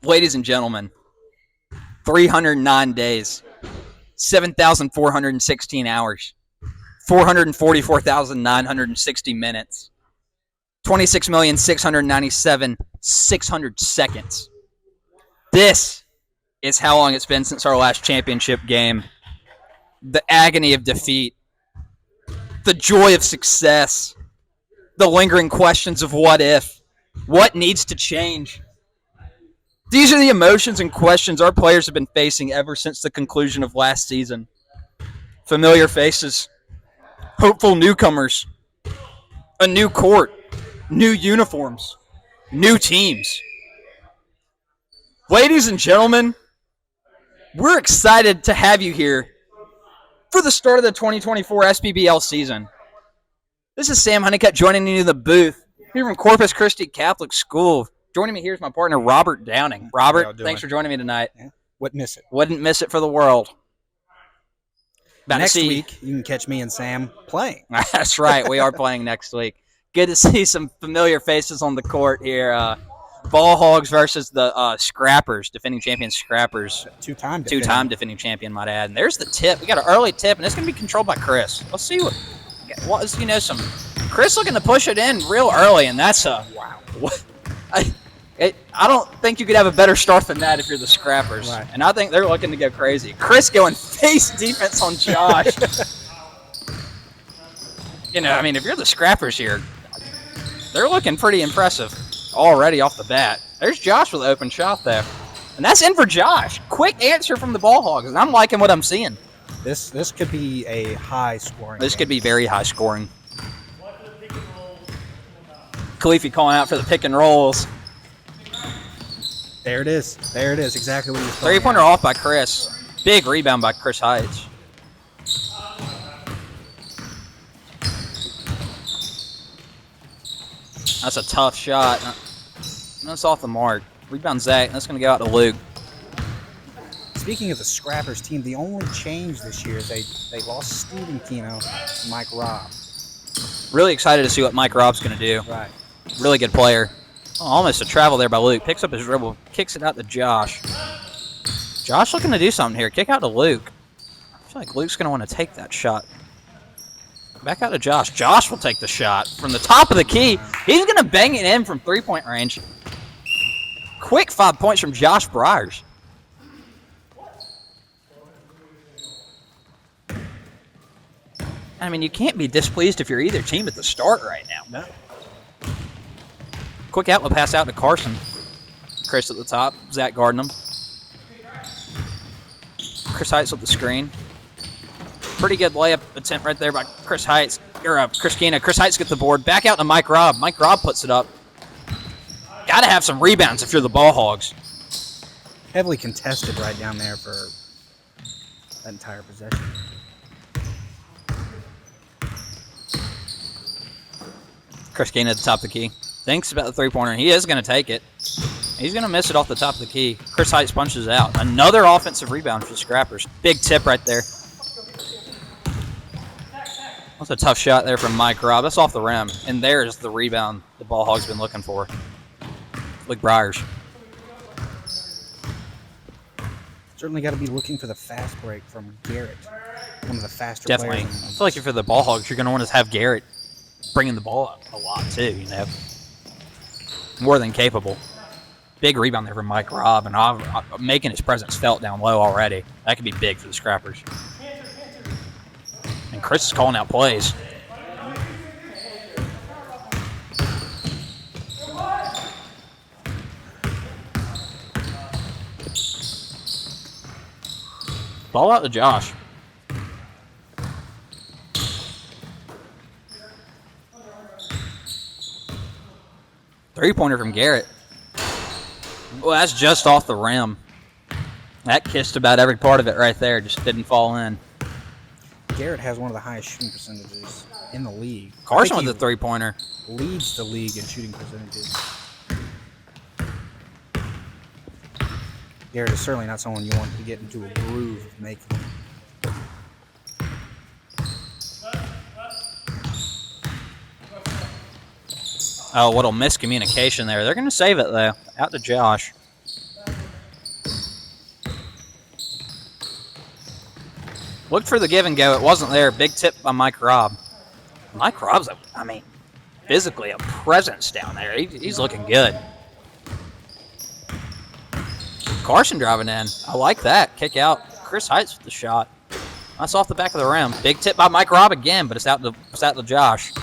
Ladies and gentlemen, 309 days, 7,416 hours, 444,960 minutes, 26,697,600 seconds. This is how long it's been since our last championship game. The agony of defeat, the joy of success, the lingering questions of what if, what needs to change. These are the emotions and questions our players have been facing ever since the conclusion of last season. Familiar faces, hopeful newcomers, a new court, new uniforms, new teams. Ladies and gentlemen, we're excited to have you here for the start of the 2024 SPBL season. This is Sam Honeycutt joining you in the booth here from Corpus Christi Catholic School. Joining me here is my partner, Robert Downing. Robert, thanks for joining me tonight. Yeah. Wouldn't miss it. Wouldn't miss it for the world. Next week, you can catch me and Sam playing. That's right. We are playing next week. Good to see some familiar faces on the court here. Ball Hogs versus the Scrappers, defending champion Scrappers. Two-time defending champion, might add. And there's the tip. We got an early tip, and it's going to be controlled by Chris. Let's see what is, some Chris looking to push it in real early, and that's wow. What? I don't think you could have a better start than that if you're the Scrappers. Right. And I think they're looking to go crazy. Chris going face defense on Josh. If you're the Scrappers here, they're looking pretty impressive already off the bat. There's Josh with an open shot there. And that's in for Josh. Quick answer from the Ball Hogs, and I'm liking what I'm seeing. This could be a high scoring This game. could be very high scoring. Khalifi calling out for the pick and rolls. There it is. Exactly what he was talking Three-pointer about. off by Chris. Big rebound by Chris Heights. That's a tough shot. That's off the mark. Rebound Zach. That's going to go out to Luke. Speaking of the Scrappers team, the only change this year is they lost Steven Quina and Mike Robb. Really excited to see what Mike Robb's going to do. Right. Really good player. Oh, almost a travel there by Luke. Picks up his dribble. Kicks it out to Josh. Josh looking to do something here. Kick out to Luke. I feel like Luke's going to want to take that shot. Back out to Josh. Josh will take the shot from the top of the key. He's going to bang it in from three-point range. Quick 5 points from Josh Bryars. You can't be displeased if you're either team at the start right now. No. Quick outlet pass out to Carson. Chris at the top. Zach guarding him. Chris Heights with the screen. Pretty good layup attempt right there by Chris Heights. Chris Quina. Chris Heights gets the board. Back out to Mike Robb. Mike Robb puts it up. Got to have some rebounds if you're the Ball Hogs. Heavily contested right down there for that entire possession. Chris Quina at the top of the key. Thinks about the three-pointer. He is going to take it. He's going to miss it off the top of the key. Chris Heights punches out. Another offensive rebound for the Scrappers. Big tip right there. That's a tough shot there from Mike Robb. That's off the rim. And there's the rebound the Ball Hogs been looking for. Luke Bryars. Certainly got to be looking for the fast break from Garrett. One of the faster Definitely. players. I feel like if you're the Ball Hogs, you're going to want to have Garrett bringing the ball up a lot too, More than capable. Big rebound there from Mike Robb, and making his presence felt down low already. That could be big for the Scrappers. And Chris is calling out plays. Ball out to Josh. Three-pointer from Garrett. Well, that's just off the rim. That kissed about every part of it right there. Just didn't fall in. Garrett has one of the highest shooting percentages in the league. Carson with the three-pointer. Leads the league in shooting percentages. Garrett is certainly not someone you want to get into a groove of making. Oh, what a miscommunication there. They're going to save it, though. Out to Josh. Looked for the give and go. It wasn't there. Big tip by Mike Robb. Mike Robb's, physically a presence down there. He's looking good. Carson driving in. I like that. Kick out. Chris Heights with the shot. That's off the back of the rim. Big tip by Mike Robb again, but it's out to Josh.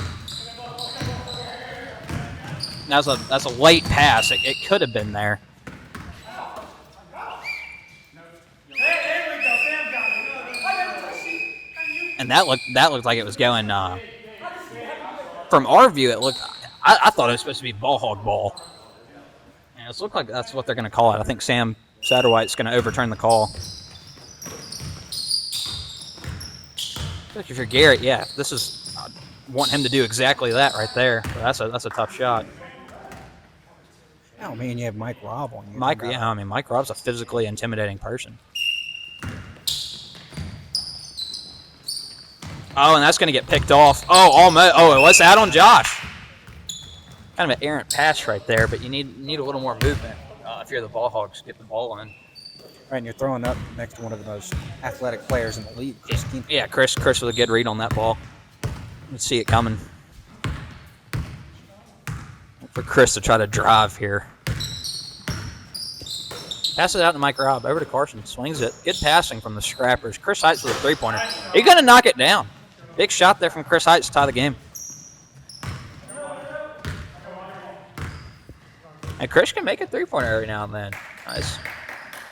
That's a late pass. It could have been there. And that looked like it was going. From our view, it looked. I thought it was supposed to be ball hog ball. And it looked like that's what they're going to call it. I think Sam Satterwhite's going to overturn the call. If you're Garrett, yeah, this is. I want him to do exactly that right there. That's a tough shot. Oh man, you have Mike Robb on you. Mike Robb's a physically intimidating person. Oh, and that's going to get picked off. Oh, almost. Oh, it was out on Josh. Kind of an errant pass right there, but you need a little more movement if you're the Ball Hogs. Get the ball in. Right, and you're throwing up next to one of the most athletic players in the league, Chris Quina. Yeah, Chris with a good read on that ball. Let's see it coming. For Chris to try to drive here. Pass it out to Mike Robb. Over to Carson. Swings it. Good passing from the Scrappers. Chris Heights with a three-pointer. He's going to knock it down. Big shot there from Chris Heights to tie the game. And Chris can make a three-pointer every now and then. Nice.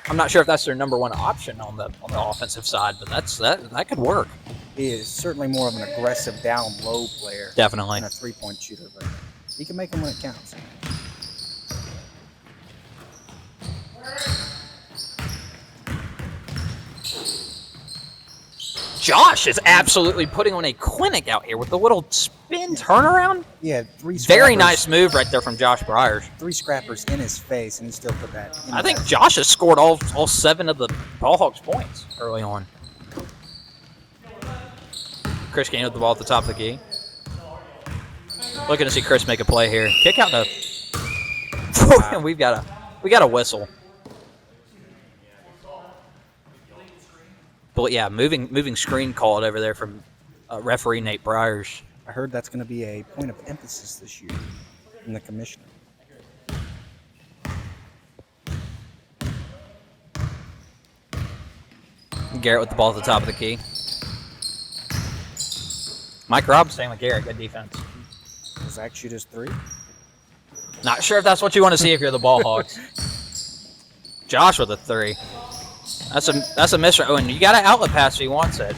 I'm not sure if that's their number one option on the offensive side, but that could work. He is certainly more of an aggressive down-low player. Definitely. Than a three-point shooter, but he can make them when it counts. Josh is absolutely putting on a clinic out here with the little spin turnaround. Yeah, three. Very nice move right there from Josh Bryars. 3 scrappers in his face, and he still put that. I think Josh has scored all 7 of the Ball Hogs points early on. Chris Quina with the ball at the top of the key. Looking to see Chris make a play here. Kick out to. Wow. we got a whistle. But yeah, moving screen called over there from referee Nate Bryars. I heard that's going to be a point of emphasis this year from the commissioner. Garrett with the ball at the top of the key. Mike Robb staying with Garrett. Good defense. Does Zach shoot his 3? Not sure if that's what you want to see if you're the Ball Hogs. Josh with a 3. That's a miss. Oh, and you got an outlet pass if he wants it.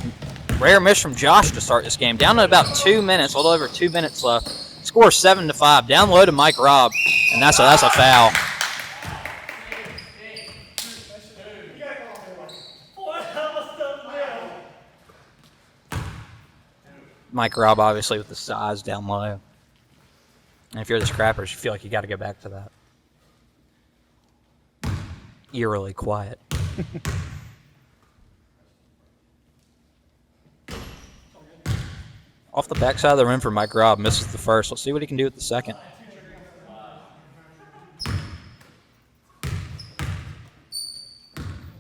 Rare miss from Josh to start this game. Down to about 2 minutes, a little over 2 minutes left. Score 7-5. Down low to Mike Robb, and that's a foul. Mike Robb obviously with the size down low. And if you're the Scrappers, you feel like you got to go back to that. Eerily quiet. Off the backside of the rim for Mike Robb. Misses the first. Let's see what he can do with the second.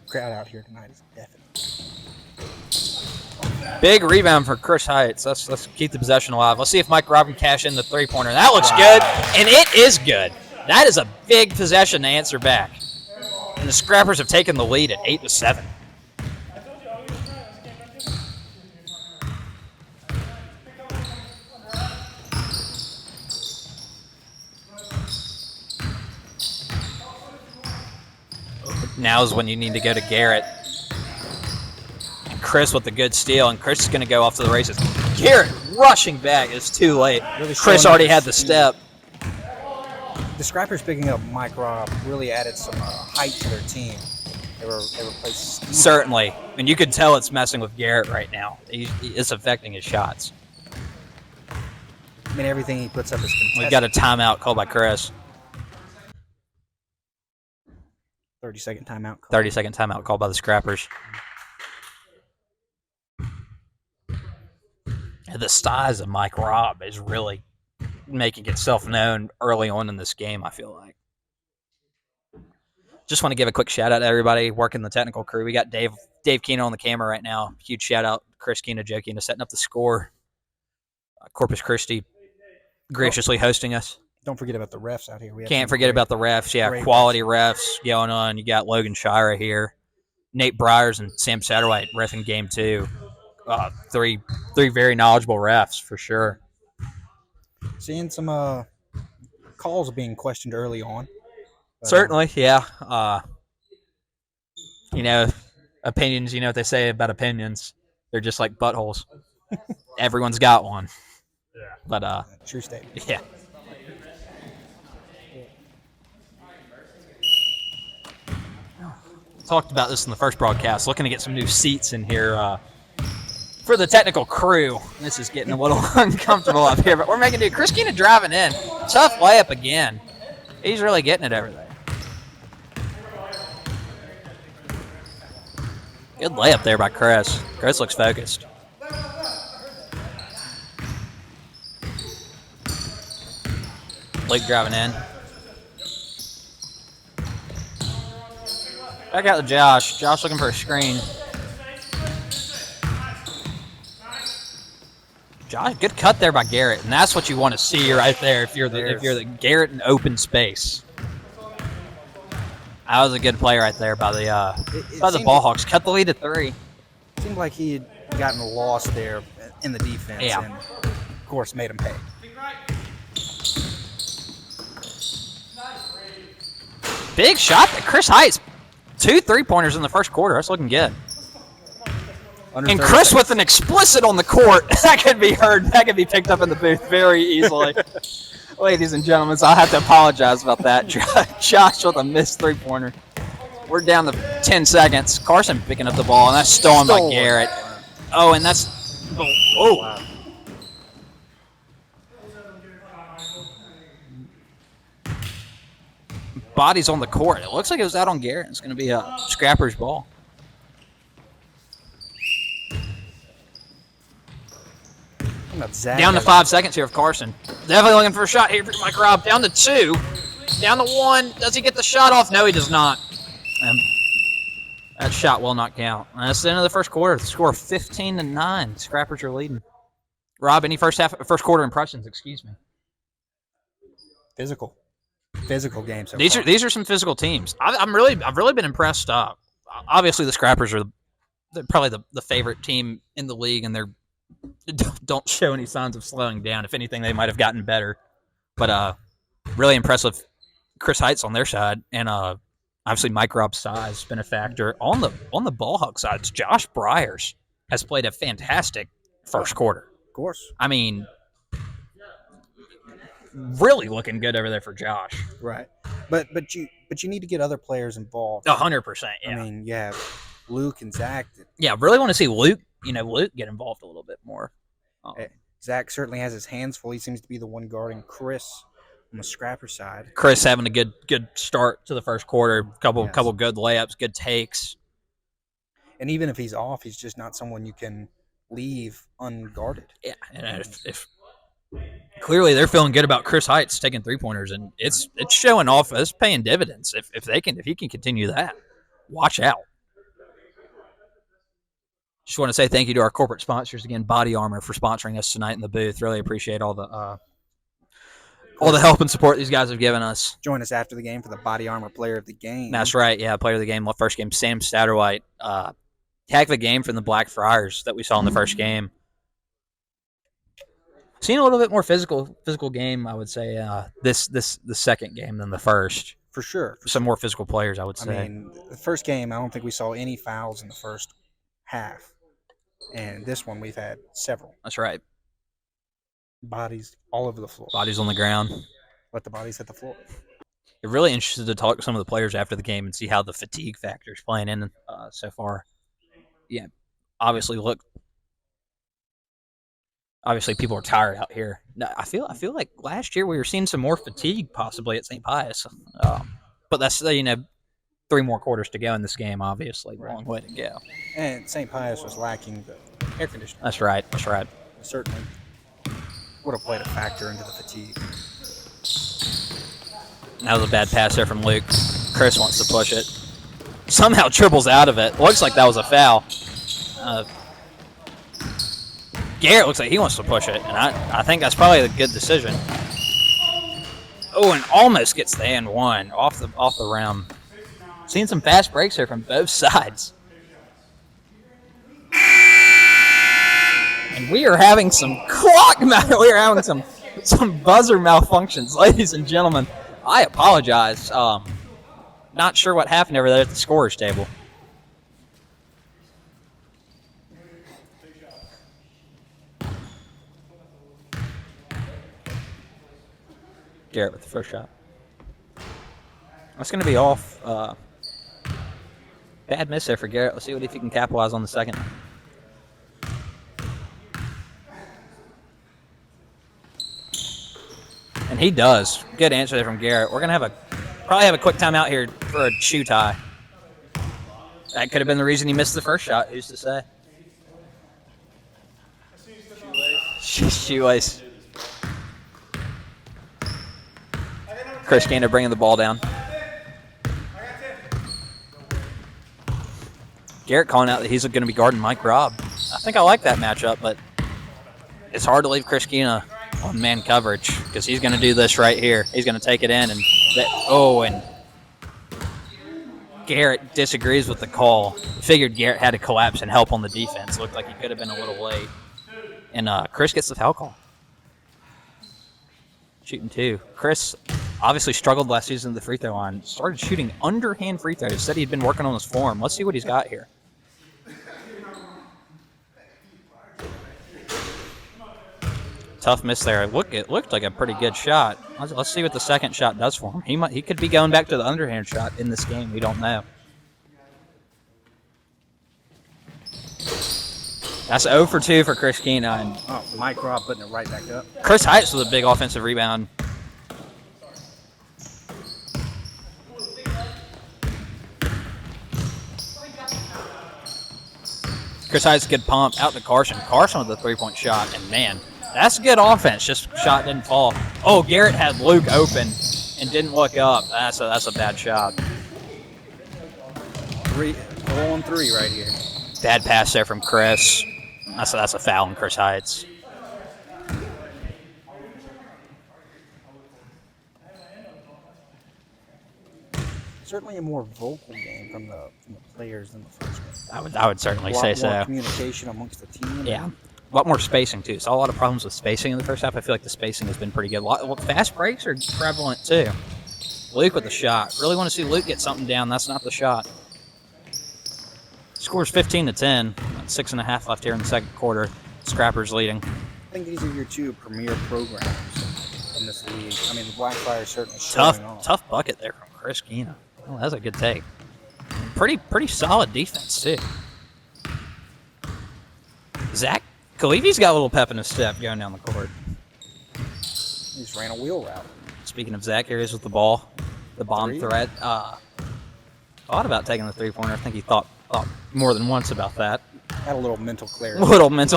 Crowd out here tonight is deafening. Big rebound for Chris Heights. Let's keep the possession alive. Let's see if Mike Robb can cash in the three-pointer. That looks good, and it is good. That is a big possession to answer back. And the Scrappers have taken the lead at 8-7. Now is when you need to go to Garrett. And Chris with the good steal, and Chris is going to go off to the races. Garrett rushing back. It's too late. Really Chris already had the step. The Scrappers picking up Mike Robb really added some height to their team. They replaced Steve. Certainly. And you can tell it's messing with Garrett right now. It's affecting his shots. I mean, everything he puts up is contested. We've got a timeout called by Chris. 30-second timeout. 30-second timeout called by the Scrappers. The size of Mike Robb is really making itself known early on in this game, I feel like. just want to give a quick shout out to everybody working the technical crew. We got Dave Quina on the camera right now. Huge shout out to Chris Quina, Joe Quina, setting up the score. Corpus Christi graciously hosting us. Don't forget about the refs out here. Can't forget about the refs. Yeah, quality refs going on. You got Logan Shira here, Nate Bryers, and Sam Satterwhite reffing game 2. Three very knowledgeable refs for sure. Seeing some calls being questioned early on. But, certainly, yeah. Opinions, you know what they say about opinions. They're just like buttholes. Everyone's got one. Yeah. But true statement. Yeah. Talked about this in the first broadcast. Looking to get some new seats in here for the technical crew. This is getting a little uncomfortable up here, but we're making do. Chris Quina driving in. Tough layup again. He's really getting it over there. Good layup there by Chris. Chris looks focused. Luke driving in. Back out to Josh. Josh looking for a screen. Josh, good cut there by Garrett, and that's what you want to see right there. If you're the Garrett in open space, that was a good play right there by the Ball Hogs. Cut the lead to 3. It seemed like he had gotten lost there in the defense, and of course made him pay. Big shot there. Chris Heights, 2 3-pointers in the first quarter. That's looking good. And Chris with an explicit on the court. That could be heard. That could be picked up in the booth very easily. Ladies and gentlemen, so I'll have to apologize about that. Josh with a missed 3-pointer. We're down to 10 seconds. Carson picking up the ball, and that's stolen by Garrett. Oh, and that's... Oh. Wow. Body's on the court. It looks like it was out on Garrett. It's going to be a scrapper's ball. Down to 5 seconds here of Carson. Definitely looking for a shot here for Mike Robb. Down to 2. Down to 1. Does he get the shot off? No, he does not. That shot will not count. And that's the end of the first quarter. The score 15-9. Scrappers are leading. Rob, any first quarter impressions? Excuse me. Physical game. So these are some physical teams. I've really been impressed. Obviously, the Scrappers are probably the favorite team in the league, and they're don't show any signs of slowing down. If anything, they might have gotten better. But really impressive Chris Heights on their side, and obviously Mike Robb's size has been a factor. On the Ball Hog sides, Josh Bryers has played a fantastic first quarter. Of course. I mean, really looking good over there for Josh. Right. But you need to get other players involved. 100%. Yeah. I mean, you have Luke and Zach. Yeah, really want to see Luke get involved a little bit more. Zach certainly has his hands full. He seems to be the one guarding Chris on the Scrapper side. Chris having a good start to the first quarter. Couple good layups, good takes. And even if he's off, he's just not someone you can leave unguarded. Yeah, and if clearly they're feeling good about Chris Heights taking 3-pointers, and it's showing off. It's paying dividends. If he can continue that, watch out. Just want to say thank you to our corporate sponsors again, Body Armor, for sponsoring us tonight in the booth. Really appreciate all the help and support these guys have given us. Join us after the game for the Body Armor Player of the Game. That's right, yeah, Player of the Game. First game, Sam Satterwhite. Heck of a game from the Black Friars that we saw in the first game. Seen a little bit more physical game, I would say, the second game than the first. For sure. Some more physical players, I would say. I mean, the first game, I don't think we saw any fouls in the first half. And this one, we've had several. That's right. Bodies all over the floor. Bodies on the ground. Let the bodies hit the floor. You're really interested to talk to some of the players after the game and see how the fatigue factor is playing in so far. Yeah, obviously people are tired out here. I feel like last year we were seeing some more fatigue possibly at St. Pius, but that's 3 more quarters to go in this game. Obviously, right. Long way to go. And St. Pius was lacking the air conditioning. That's right. Certainly would have played a factor into the fatigue. That was a bad pass there from Luke. Chris wants to push it. Somehow dribbles out of it. Looks like that was a foul. Garrett looks like he wants to push it, and I think that's probably a good decision. Oh, and almost gets the and one off the rim. Seeing some fast breaks here from both sides. And we are having some we are having some buzzer malfunctions, ladies and gentlemen. I apologize. Not sure what happened over there at the scorer's table. Garrett with the first shot. That's going to be off. Bad miss there for Garrett. Let's see if he can capitalize on the second. And he does. Good answer there from Garrett. We're going to probably have a quick timeout here for a shoe tie. That could have been the reason he missed the first shot. Who's to say? Shoelace. Chris Quina bringing the ball down. Garrett calling out that he's going to be guarding Mike Robb. I think I like that matchup, but it's hard to leave Chris Quina on man coverage because he's going to do this right here. He's going to take it in, and and Garrett disagrees with the call. Figured Garrett had to collapse and help on the defense. Looked like he could have been a little late. And Chris gets the foul call. Shooting two. Chris obviously struggled last season at the free throw line. Started shooting underhand free throws. Said he'd been working on his form. Let's see what he's got here. Tough miss there. It looked like a pretty good shot. Let's see what the second shot does for him. He could be going back to the underhand shot in this game. We don't know. That's 0 for 2 for Chris Quina. And Mike Robb putting it right back up. Chris Heights with a big offensive rebound. Chris Heights, good pump out to Carson. Carson with the three-point shot, and man, that's good offense. Just shot didn't fall. Oh, Garrett had Luke open and didn't look up. That's a bad shot. 0-3 right here. Bad pass there from Chris. That's a foul on Chris Heights. Certainly a more vocal game from the players than the first game. I would certainly say so. A lot more communication amongst the team. Yeah. A lot more spacing, too. Saw a lot of problems with spacing in the first half. I feel like the spacing has been pretty good. Fast breaks are prevalent, too. Luke with the shot. Really want to see Luke get something down. That's not the shot. Scores 15-10. 6.5 left here in the second quarter. Scrappers leading. I think these are your two premier programs in this league. I mean, the Blackfire certainly showing off. Tough bucket there from Chris Quina. Oh, that's a good take. Pretty solid defense, too. Zach Kalivi's got a little pep in his step going down the court. He just ran a wheel route. Speaking of Zach, here he is with the ball. The bomb threat. Thought about taking the three-pointer. I think he thought more than once about that. Had a little mental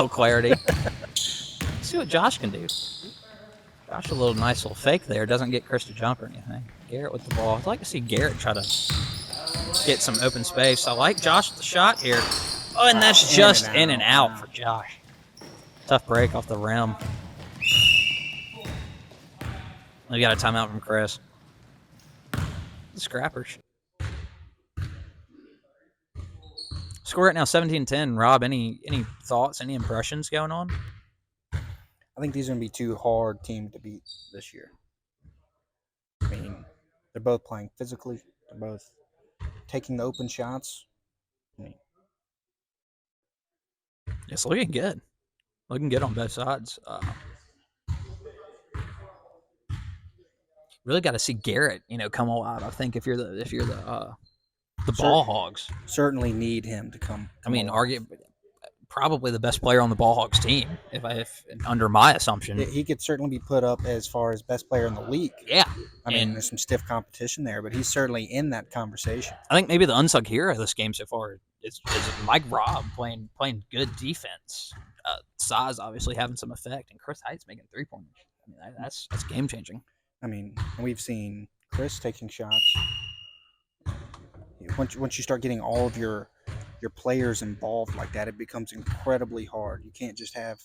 clarity. Let's see what Josh can do. Josh, a nice little fake there. Doesn't get Chris to jump or anything. Garrett with the ball. I'd like to see Garrett try to get some open space. I like Josh with the shot here. Oh, and that's just in and out for Josh. Tough break off the rim. We got a timeout from Chris. The Scrappers. Score right now 17-10. Rob, any thoughts, any impressions going on? I think these are going to be two hard teams to beat this year. I mean, they're both playing physically. They're both taking the open shots. It's looking good. Looking good on both sides. Really got to see Garrett, come alive. I think if you're the Ball Hogs, certainly need him to come. Probably the best player on the Ball Hogs team, if under my assumption. He could certainly be put up as far as best player in the league. Yeah. I mean, there's some stiff competition there, but he's certainly in that conversation. I think maybe the unsung hero of this game so far is Mike Robb playing good defense. Size obviously having some effect, and Chris Heights making three-pointers. I mean, that's game-changing. I mean, we've seen Chris taking shots. once you start getting all of your players involved like that, it becomes incredibly hard. You can't just have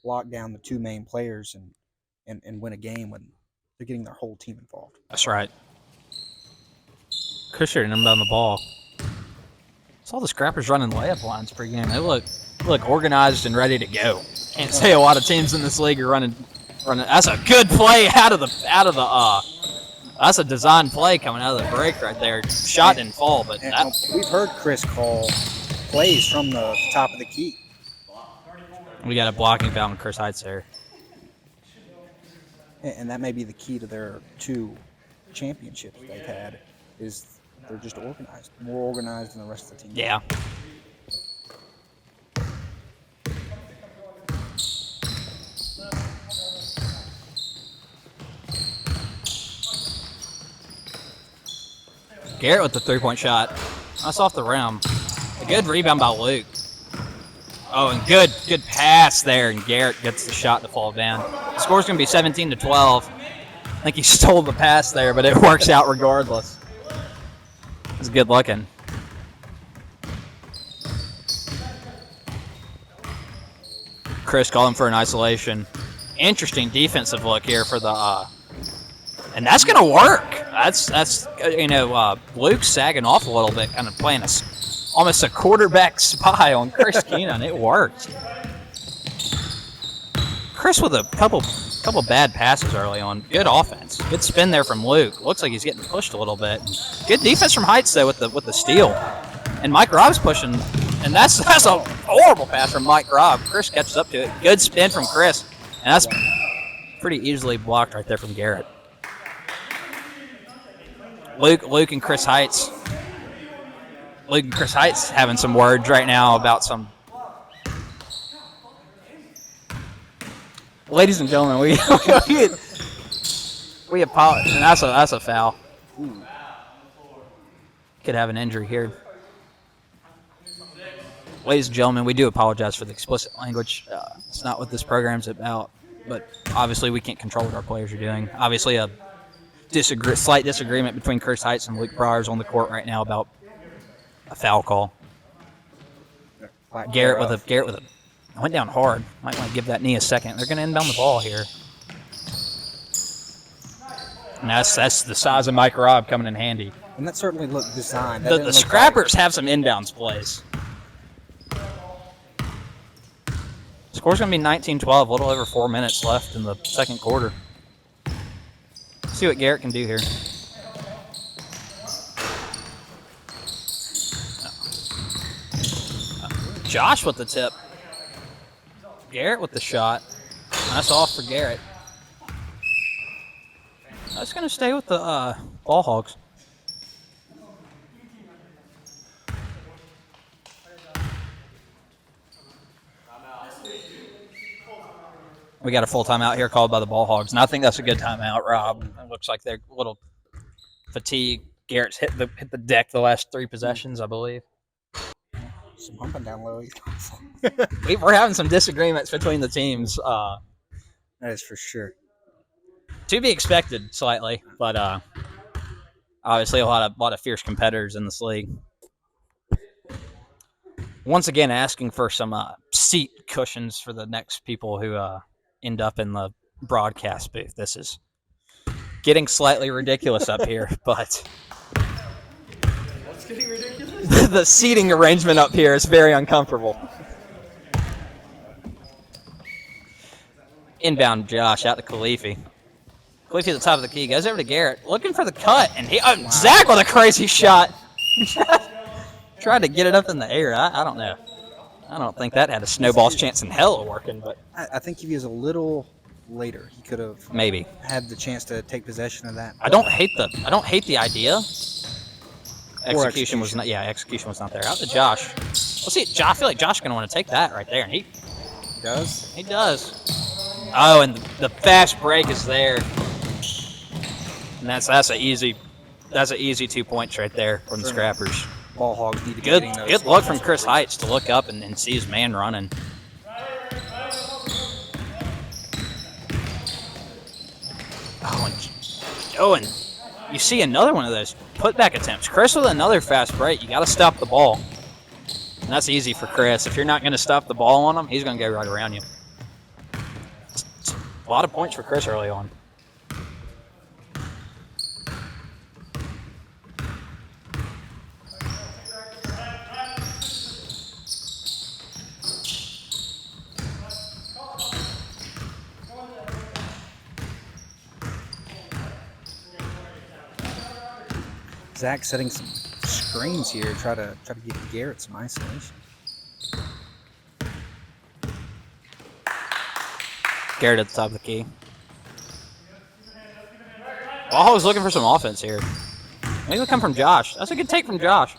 lock down the two main players and win a game when they're getting their whole team involved. That's right. Chris shooting them down the ball. Saw the Scrappers running layup lines pregame. They look organized and ready to go. Can't say a lot of teams in this league are running. That's a good play out of the. That's a design play coming out of the break right there. Shot didn't fall, but we've heard Chris call plays from the top of the key. We got a blocking foul on Chris Heights there. And that may be the key to their 2 championships they've had, is they're just organized, more organized than the rest of the team. Yeah. Garrett with the 3-point shot. That's off the rim. A good rebound by Luke. Oh, and good pass there, and Garrett gets the shot to fall down. The score's going to be 17-12. I think he stole the pass there, but it works out regardless. It's good looking. Chris calling for an isolation. Interesting defensive look here for the and that's going to work. That's Luke's sagging off a little bit, kind of playing almost a quarterback spy on Chris Quina, and it worked. Chris with a couple bad passes early on. Good offense. Good spin there from Luke. Looks like he's getting pushed a little bit. Good defense from Heights though with the steal. And Mike Robb's pushing, and that's a horrible pass from Mike Robb. Chris catches up to it. Good spin from Chris, and that's pretty easily blocked right there from Garrett. Luke and Chris Heights. Luke and Chris Heights having some words right now about some. Ladies and gentlemen, we apologize. And that's a foul. Ooh. Could have an injury here. Ladies and gentlemen, we do apologize for the explicit language. It's not what this program's about, but obviously we can't control what our players are doing. Obviously, a slight disagreement between Chris Heights and Luke Pryor's on the court right now about a foul call. Garrett with a went down hard. Might want to give that knee a second. They're going to inbound the ball here. And that's the size of Mike Robb coming in handy. And that certainly looked designed. The Scrappers have some inbounds plays. Score's going to be 19-12, a little over 4 minutes left in the second quarter. Let's see what Garrett can do here. Josh with the tip. Garrett with the shot. That's off for Garrett. That's going to stay with the Ball Hogs. We got a full timeout here called by the Ball Hogs, and I think that's a good timeout, Rob. It looks like they're a little fatigued. Garrett's hit the deck the last 3 possessions, I believe. Some humping down low. We're having some disagreements between the teams. That is for sure. To be expected, slightly, but obviously a lot of fierce competitors in this league. Once again, asking for some seat cushions for the next people who end up in the broadcast booth. This is getting slightly ridiculous up here, but what's getting ridiculous? The seating arrangement up here is very uncomfortable. Inbound Josh out to Khalifi. Khalifi at the top of the key. Goes over to Garrett. Looking for the cut. And Zach with a crazy shot. Tried to get it up in the air. I don't know. I don't think that had a snowball's chance in hell of working. But I think if he was a little later, he could have maybe had the chance to take possession of that. I don't hate the idea. Execution was not. Yeah, execution was not there. Out to Josh. Let's see. I feel like Josh is going to want to take that right there, and he does. He does. Oh, and the fast break is there, and that's an easy 2 points right there from the Scrappers. Ball Hogs need to good look from Chris Heights to look up and see his man running. you see another one of those putback attempts. Chris with another fast break. You got to stop the ball. And that's easy for Chris. If you're not going to stop the ball on him, he's going to go right around you. It's a lot of points for Chris early on. Zach setting some screens here, try to give Garrett some isolation. Garrett at the top of the key. Ball Hogs looking for some offense here. Maybe it'll come from Josh. That's a good take from Josh.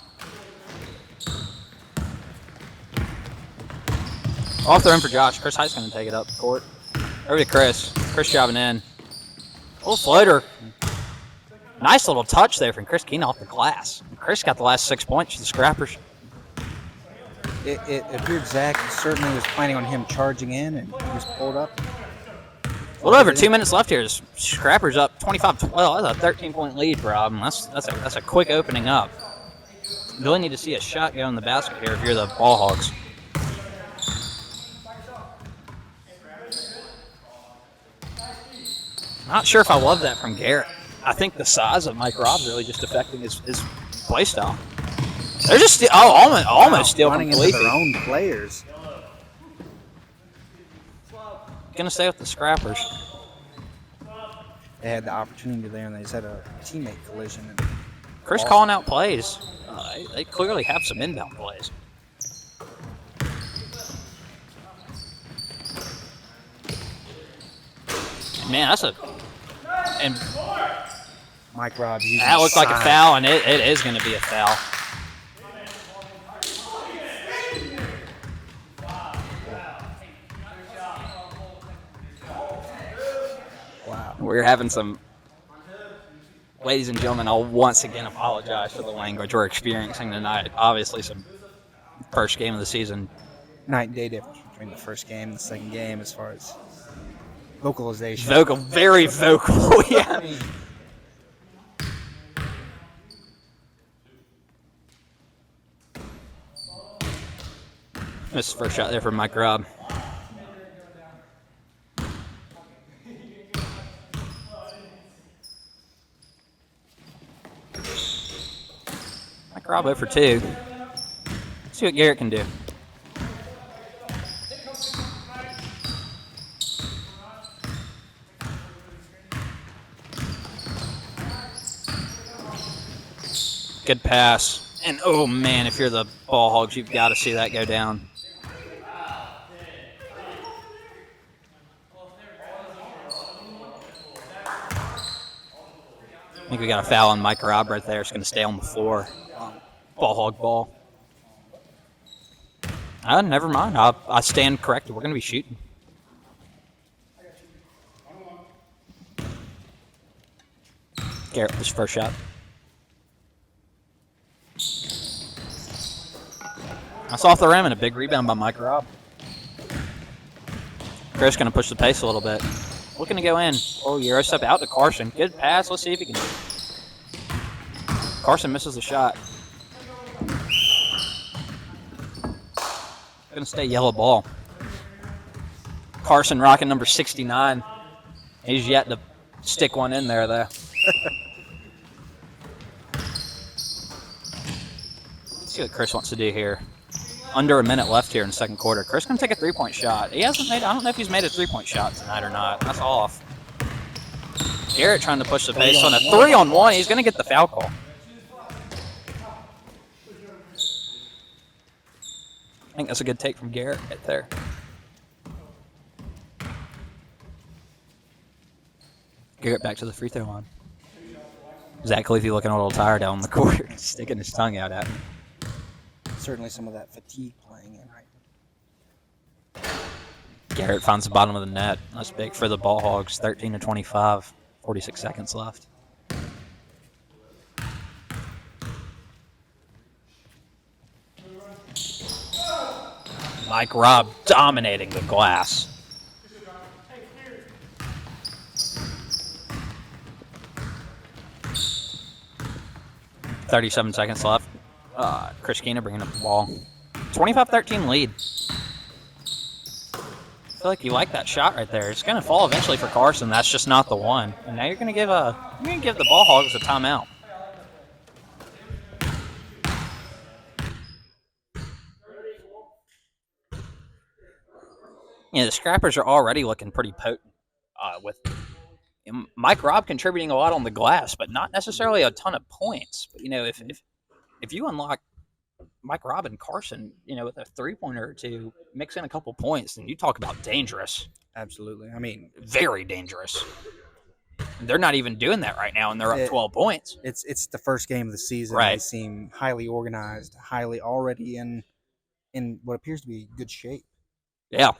Off the rim for Josh. Chris Height's going to take it up the court. Over to Chris. Chris driving in. Little floater. Nice little touch there from Chris Quina off the glass. Chris got the last 6 points for the Scrappers. It appeared Zach certainly was planning on him charging in, and he was pulled up. A little over 2 minutes left here. Scrappers up 25-12. That's a 13-point lead, Rob. That's a quick opening up. You really need to see a shot go in the basket here if you're the Ball Hogs. Not sure if I love that from Garrett. I think the size of Mike Robb's really just affecting his play style. They're just almost steal from running into their own players. Gonna stay with the Scrappers. They had the opportunity there, and they just had a teammate collision. And Chris calling out plays. They clearly have some inbound plays. Man, and Mike Robb. That looked like a foul, and it is going to be a foul. Wow. We're having some, ladies and gentlemen, I'll once again apologize for the language we're experiencing tonight. Obviously, some first game of the season. Night and day difference between the first game and the second game as far as vocalization. Very vocal, yeah. Missed the first shot there from Mike Robb. Mike Robb 0 for 2. Let's see what Garrett can do. Good pass. And, oh, man, if you're the Ball Hogs, you've got to see that go down. I think we got a foul on Mike Robb right there. It's going to stay on the floor. Ball Hog ball. Never mind. I stand corrected. We're going to be shooting. Garrett, this first shot. That's off the rim and a big rebound by Mike Robb. Chris going to push the pace a little bit. Looking to go in. Oh, Euro step out to Carson. Good pass. Let's see if he can. Carson misses the shot. Going to stay yellow ball. Carson rocking number 69. He's yet to stick one in there, though. Let's see what Chris wants to do here. Under a minute left here in the second quarter. Chris can take a three-point shot. He hasn't made. I don't know if he's made a three-point shot tonight or not. That's off. Garrett trying to push the pace on a 3-on-1. He's going to get the foul call. I think that's a good take from Garrett right there. Garrett back to the free throw line. Zach Leafy looking a little tired down the court, sticking his tongue out at me. Certainly some of that fatigue playing in right. Garrett finds the bottom of the net. That's big for the Ball Hogs. 13-25, 46 seconds left. Mike Robb dominating the glass. 37 seconds left. Chris Quina bringing up the ball. 25-13 lead. I feel like you like that shot right there. It's going to fall eventually for Carson. That's just not the one. And now you're going to give the Ball Hogs a timeout. Yeah, the Scrappers are already looking pretty potent with Mike Robb contributing a lot on the glass, but not necessarily a ton of points. But if you unlock Mike Robb and Carson, with a 3-pointer or two, mix in a couple points, then you talk about dangerous. Absolutely. I mean, very dangerous. They're not even doing that right now, and they're up 12 points. It's the first game of the season. Right. They seem highly organized, highly already in what appears to be good shape. Yeah.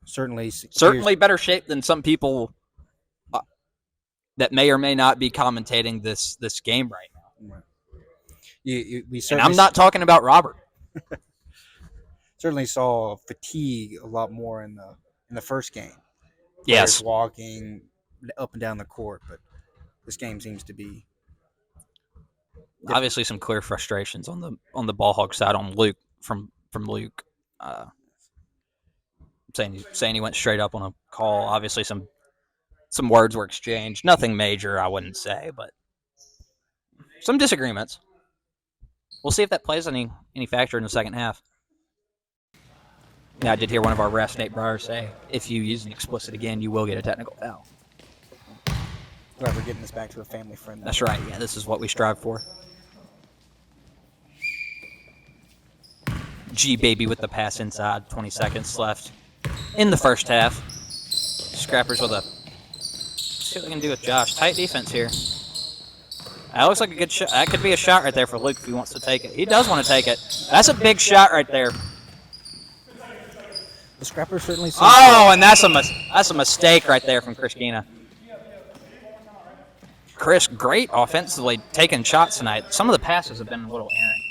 Certainly better shape than some people that may or may not be commentating this game right now. Right. And I'm not talking about Robert. Certainly saw fatigue a lot more in the first game. Yes. Players walking up and down the court, but this game seems to be different. Obviously some clear frustrations on the Ball Hog side on Luke from Luke. Saying he went straight up on a call. Obviously some words were exchanged. Nothing major, I wouldn't say, but some disagreements. We'll see if that plays any factor in the second half. Now, I did hear one of our refs, Nate Breyer, say, if you use an explicit again, you will get a technical foul. Glad we're getting this back to a family friend. That's right. Yeah, this is what we strive for. G-Baby with the pass inside. 20 seconds left in the first half. Scrappers with a... Let's see what we can do with Josh. Tight defense here. That looks like a good shot. That could be a shot right there for Luke if he wants to take it. He does want to take it. That's a big shot right there. The Scrappers certainly... and that's a mistake right there from Chris Quina. Chris, great offensively taking shots tonight. Some of the passes have been a little errant.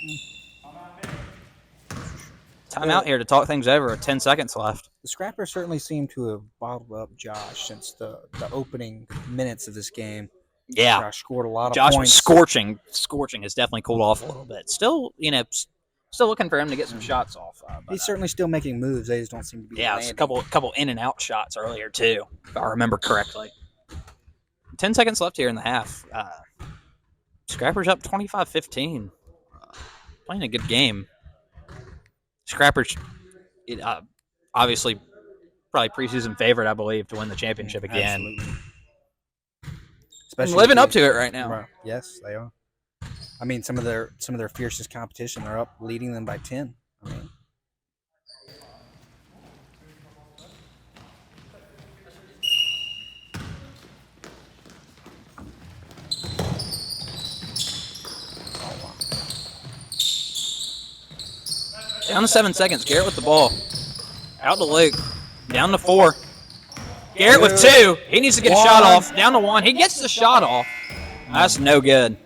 Timeout here to talk things over. 10 seconds left. The Scrappers certainly seem to have bottled up Josh since the opening minutes of this game. Yeah. Josh scored a lot of Josh points. was scorching. Scorching has definitely cooled off a little bit. Still looking for him to get some shots off. He's certainly still making moves. They just don't seem to be landing. It's a couple in and out shots earlier too, if I remember correctly. 10 seconds left here in the half. Scrappers up 25-15. Playing a good game. Scrappers, obviously, probably preseason favorite, I believe, to win the championship again. Absolutely. Especially living up to it right now. Right. Yes, they are. I mean, some of their fiercest competition are up, leading them by 10. I mean, down to 7 seconds. Garrett with the ball. Out to Luke. Down to 4. Garrett with 2. He needs to get a shot off. Down to 1. He gets the shot off. That's no good.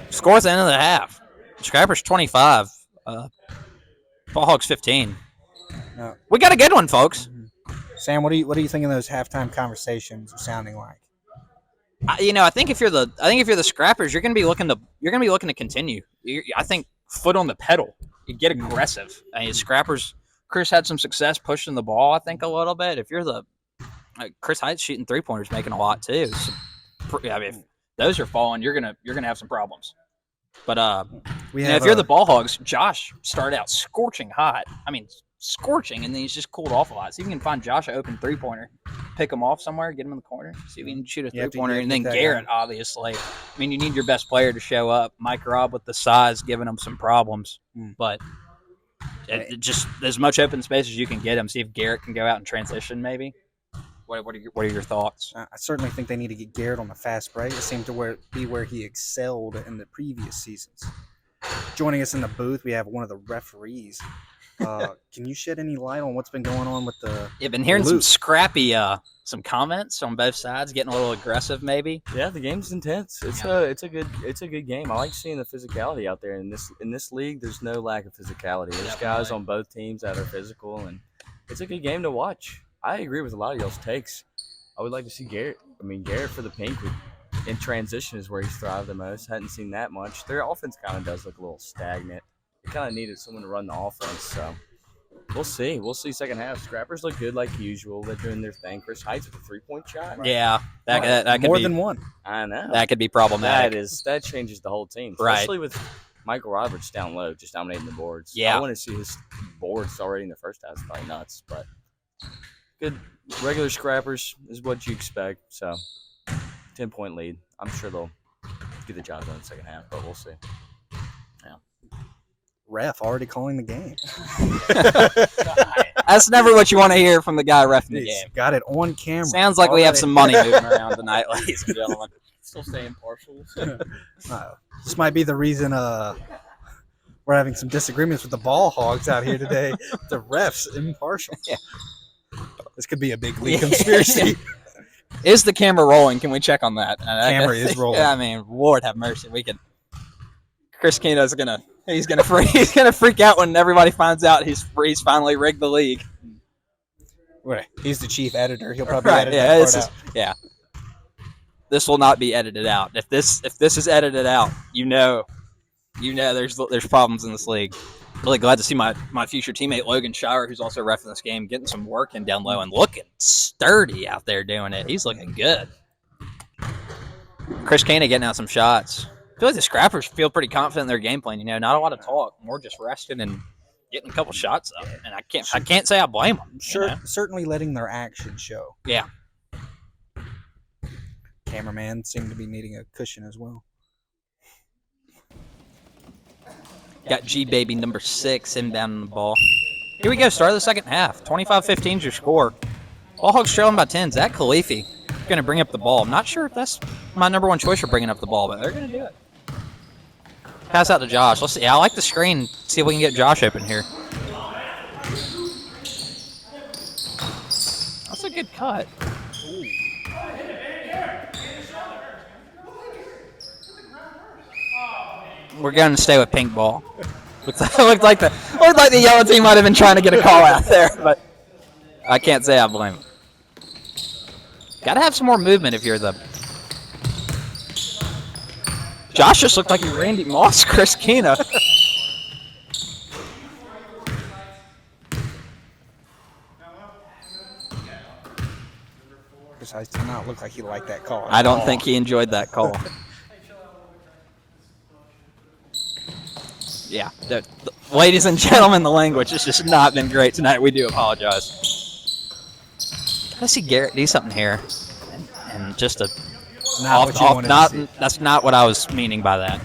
Score at the end of the half. Scrappers 25. Ball Hogs 15. no. We got a good one, folks. Sam, what do you think of those halftime conversations are sounding like? I think if you're the Scrappers, you're gonna be looking to continue. I think foot on the pedal. You get aggressive. Scrappers. Chris had some success pushing the ball. I think a little bit. If you're the Chris Heights shooting 3-pointers, making a lot too. So, if those are falling, you're gonna have some problems. But if you're the Ball Hogs, Josh started out scorching hot. I mean, scorching, and then he's just cooled off a lot. See if you can find Josh an open 3-pointer, pick him off somewhere, get him in the corner, see if you can shoot a 3-pointer, and then Garrett, obviously. I mean, you need your best player to show up. Mike Robb with the size giving him some problems, but just as much open space as you can get him. See if Garrett can go out and transition, maybe. What are your thoughts? I certainly think they need to get Garrett on the fast break. It seemed to be where he excelled in the previous seasons. Joining us in the booth, we have one of the referees. Can you shed any light on what's been going on with the? You've been hearing some scrappy, some comments on both sides, getting a little aggressive, maybe. Yeah, the game's intense. It's a good game. I like seeing the physicality out there in this league. There's no lack of physicality. There's guys on both teams that are physical, and it's a good game to watch. I agree with a lot of y'all's takes. I would like to see Garrett for the pink in transition is where he's thrived the most. Hadn't seen that much. Their offense kind of does look a little stagnant. They kind of needed someone to run the offense, so we'll see. We'll see second half. Scrappers look good like usual. They're doing their thing. Chris Heights with a three-point shot. Yeah, that could more be, than one. I know. That could be problematic. That changes the whole team, Right. especially with Michael Roberts down low, just dominating the boards. Yeah. I want to see his boards already in the first half. It's probably nuts, but good regular scrappers is what you expect. So 10-point lead. I'm sure they'll get the job done in the second half, but we'll see. Ref already calling the game. That's never what you want to hear from the guy reffing the He's game. got it on camera. Sounds like we have some money moving around tonight, ladies and gentlemen. Still stay impartial. This might be the reason we're having some disagreements with the Ball Hogs out here today. The refs impartial. Yeah. This could be a big league conspiracy. Is the camera rolling? Can we check on that? Camera is rolling. I mean, Lord have mercy. We can. Chris Quina's he's gonna freak out when everybody finds out he's finally rigged the league. Right. He's the chief editor. He'll probably Right? edit Yeah. that part out. Yeah. This will not be edited out. If this is edited out, you know, there's problems in this league. Really glad to see my future teammate Logan Shire, who's also reffing this game, getting some work in down low and looking sturdy out there doing it. He's looking good. Chris Quina getting out some shots. I feel like the Scrappers feel pretty confident in their game plan. You know, not a lot of talk, more just resting and getting a couple shots up. And I can't say I blame them. Sure, You know? certainly letting their action show. Yeah. Cameraman seemed to be needing a cushion as well. Got G Baby number 6 inbound on the ball. Here we go. Start of the second half. 25-15 is your score. Ball Hogs trailing by 10. Zach Khalifi going to bring up the ball. I'm not sure if that's my number one choice for bringing up the ball, but they're going to do it. Pass out to Josh. Let's see. I like the screen. See if we can get Josh open here. That's a good cut. We're going to stay with pink ball. Looked like the yellow team might have been trying to get a call out there, but I can't say I blame them. Got to have some more movement if you're the. Josh just looked like he Randy Moss, Chris Quina. Chris Heights did not look like he liked that call. I don't think he enjoyed that call. Yeah, ladies and gentlemen, the language has just not been great tonight. We do apologize. I see Garrett do something here, and just a that's not what I was meaning by that.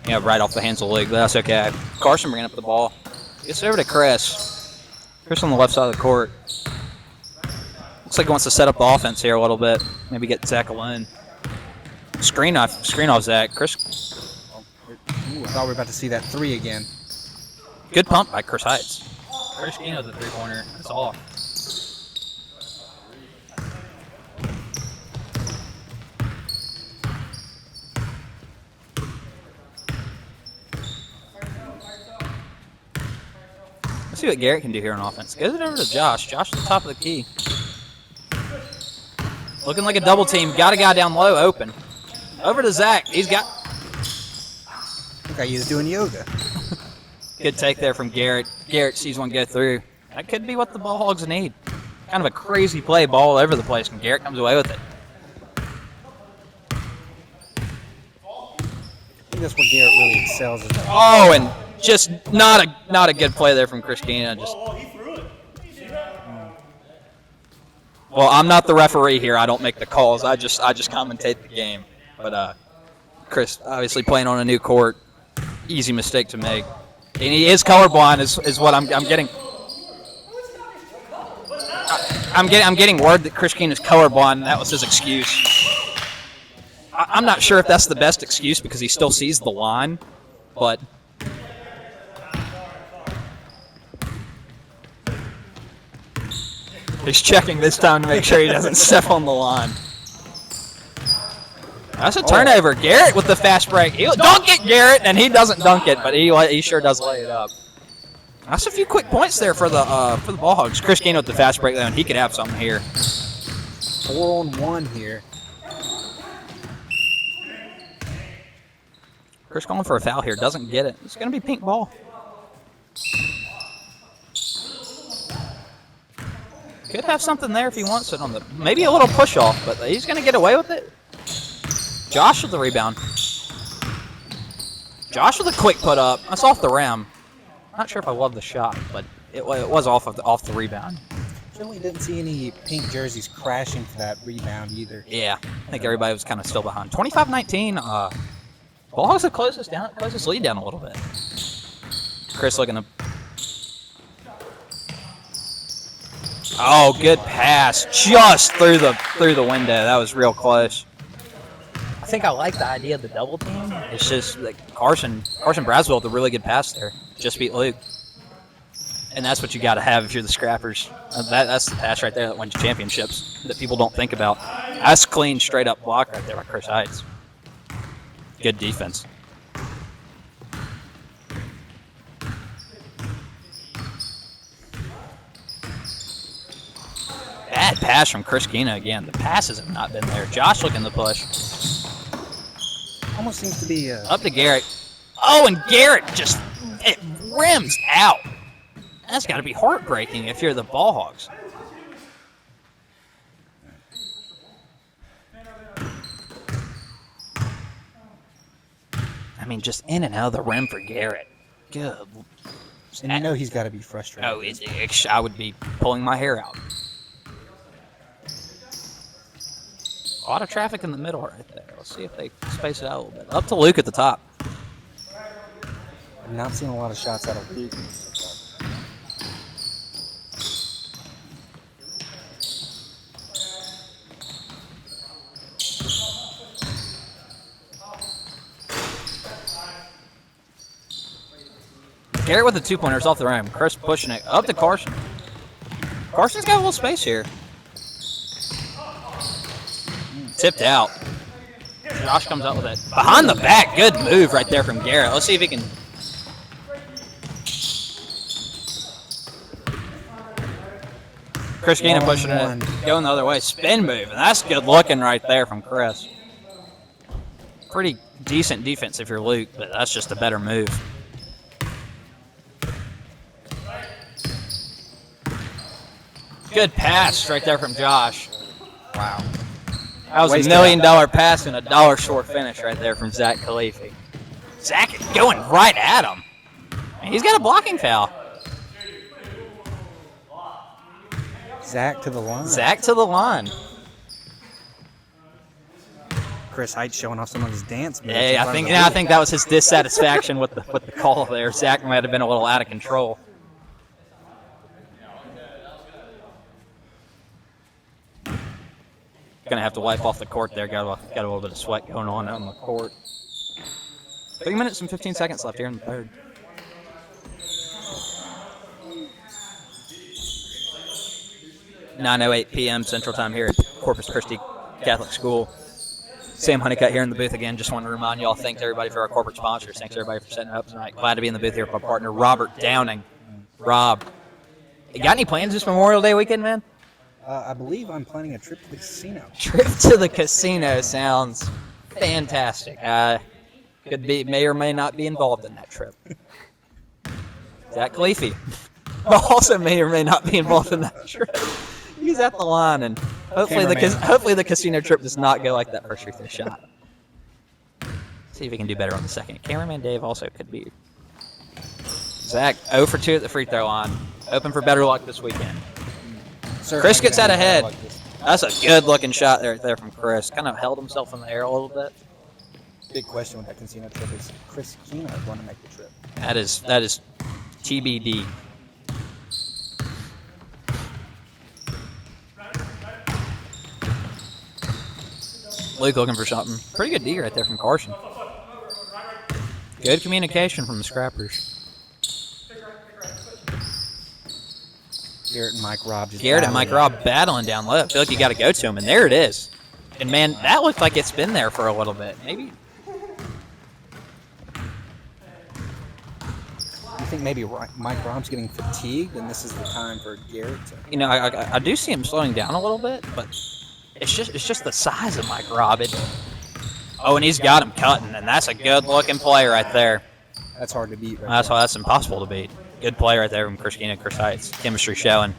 Yeah, right off the hands of the league. That's okay. Carson bringing up the ball. Gets over to Chris. Chris on the left side of the court. Looks like he wants to set up the offense here a little bit. Maybe get Zach alone. Screen off Zach. Chris. Ooh, I thought we were about to see that 3 again. Good pump by Chris Heights. Chris Quina the 3-pointer. That's off. Let's see what Garrett can do here on offense. Goes it over to Josh. Josh at the top of the key. Looking like a double team. Got a guy down low open. Over to Zach. He's got... Look like he's doing yoga. Good take there from Garrett. Garrett sees one go through. That could be what the Ball Hogs need. Kind of a crazy play, ball all over the place, and Garrett comes away with it. I think that's where Garrett really excels. Oh, and just not a good play there from Chris Quina. Just. Well, I'm not the referee here. I don't make the calls. I just commentate the game. But Chris, obviously playing on a new court, easy mistake to make. And he is colorblind, is what I'm getting. I'm getting word that Chris Quina is colorblind, and that was his excuse. I'm not sure if that's the best excuse because he still sees the line, but. He's checking this time to make sure he doesn't step on the line. That's a turnover. Garrett with the fast break. He'll dunk it, Garrett, and he doesn't dunk it, but he sure does lay it up. That's a few quick points there for the Ball Hogs. Chris Quina with the fast break, though, and he could have something here. 4-on-1 here. Chris calling for a foul here. Doesn't get it. It's going to be pink ball. Could have something there if he wants it on the... Maybe a little push-off, but he's going to get away with it. Josh with the rebound. Josh with a quick put-up. That's off the rim. Not sure if I love the shot, but it was off the rebound. Certainly didn't see any pink jerseys crashing for that rebound either. Yeah, I think everybody was kind of still behind. 25-19. Ball Hogs have closed this lead down a little bit. Chris looking to... Oh, good pass. Just through the window. That was real close. I think I like the idea of the double team. It's just like Carson Braswell with a really good pass there. Just beat Luke. And that's what you got to have if you're the Scrappers. That's the pass right there that wins championships that people don't think about. That's clean, straight-up block right there by Chris Heights. Good defense. Bad pass from Chris Quina again. The passes have not been there. Josh looking to push. Almost seems to be... Up to Garrett. Oh, and Garrett just... It rims out. That's got to be heartbreaking if you're the Ball Hogs. I mean, just in and out of the rim for Garrett. Good. And you know he's got to be frustrated. Oh, I would be pulling my hair out. A lot of traffic in the middle right there. Let's see if they space it out a little bit. Up to Luke at the top. I've not seen a lot of shots out of Luke. Garrett with the two-pointers off the rim. Chris pushing it up to Carson. Carson's got a little space here. Tipped out. Josh comes up with it. Behind the back. Good move right there from Garrett. Let's see if he can... Chris Quina pushing it. Going the other way. Spin move. And that's good looking right there from Chris. Pretty decent defense if you're Luke, but that's just a better move. Good pass right there from Josh. Wow. That was $1 million pass and $1 short finish right there from Zach Khalifi. Zach is going right at him. He's got a blocking foul. Zach to the line. Zach to the line. Chris Heights showing off some of his dance moves. Yeah, I think that was his dissatisfaction with the call there. Zach might have been a little out of control. Gonna have to wipe off the court there. Got a little bit of sweat going on the court. 3 minutes and 15 seconds left here in the third. (9:08 p.m. Central Time here at Corpus Christi Catholic School. Sam Honeycutt here in the booth again. Just want to remind y'all, thanks everybody for our corporate sponsors. Thanks everybody for setting up tonight. Glad to be in the booth here with my partner, Robert Downing. Rob, you got any plans this Memorial Day weekend, man? I believe I'm planning a trip to the casino. Trip to the casino sounds fantastic. May or may not be involved in that trip. Zach Khalifi also may or may not be involved in that trip. He's at the line, and hopefully the casino trip does not go like that first free throw shot. See if he can do better on the second. Cameraman Dave also could be. Zach 0 for 2 at the free throw line. Open for better luck this weekend. Chris gets out ahead. That's a good-looking shot right there from Chris. Kind of held himself in the air a little bit. Big question with that casino trip is Chris Quina going to make the trip. That is TBD. Luke looking for something. Pretty good D right there from Carson. Good communication from the Scrappers. Garrett and Mike Robb battling down low. I feel like you got to go to him, and there it is. And, man, that looked like it's been there for a little bit. Maybe. You think maybe Mike Robb's getting fatigued, and this is the time for Garrett to... You know, I do see him slowing down a little bit, but it's just the size of Mike Robb. Oh, and he's got him cutting, and that's a good-looking play right there. That's hard to beat. Right That's there. why that's impossible to beat. Good play right there from Chris Quina, Chris Heights. Chemistry showing.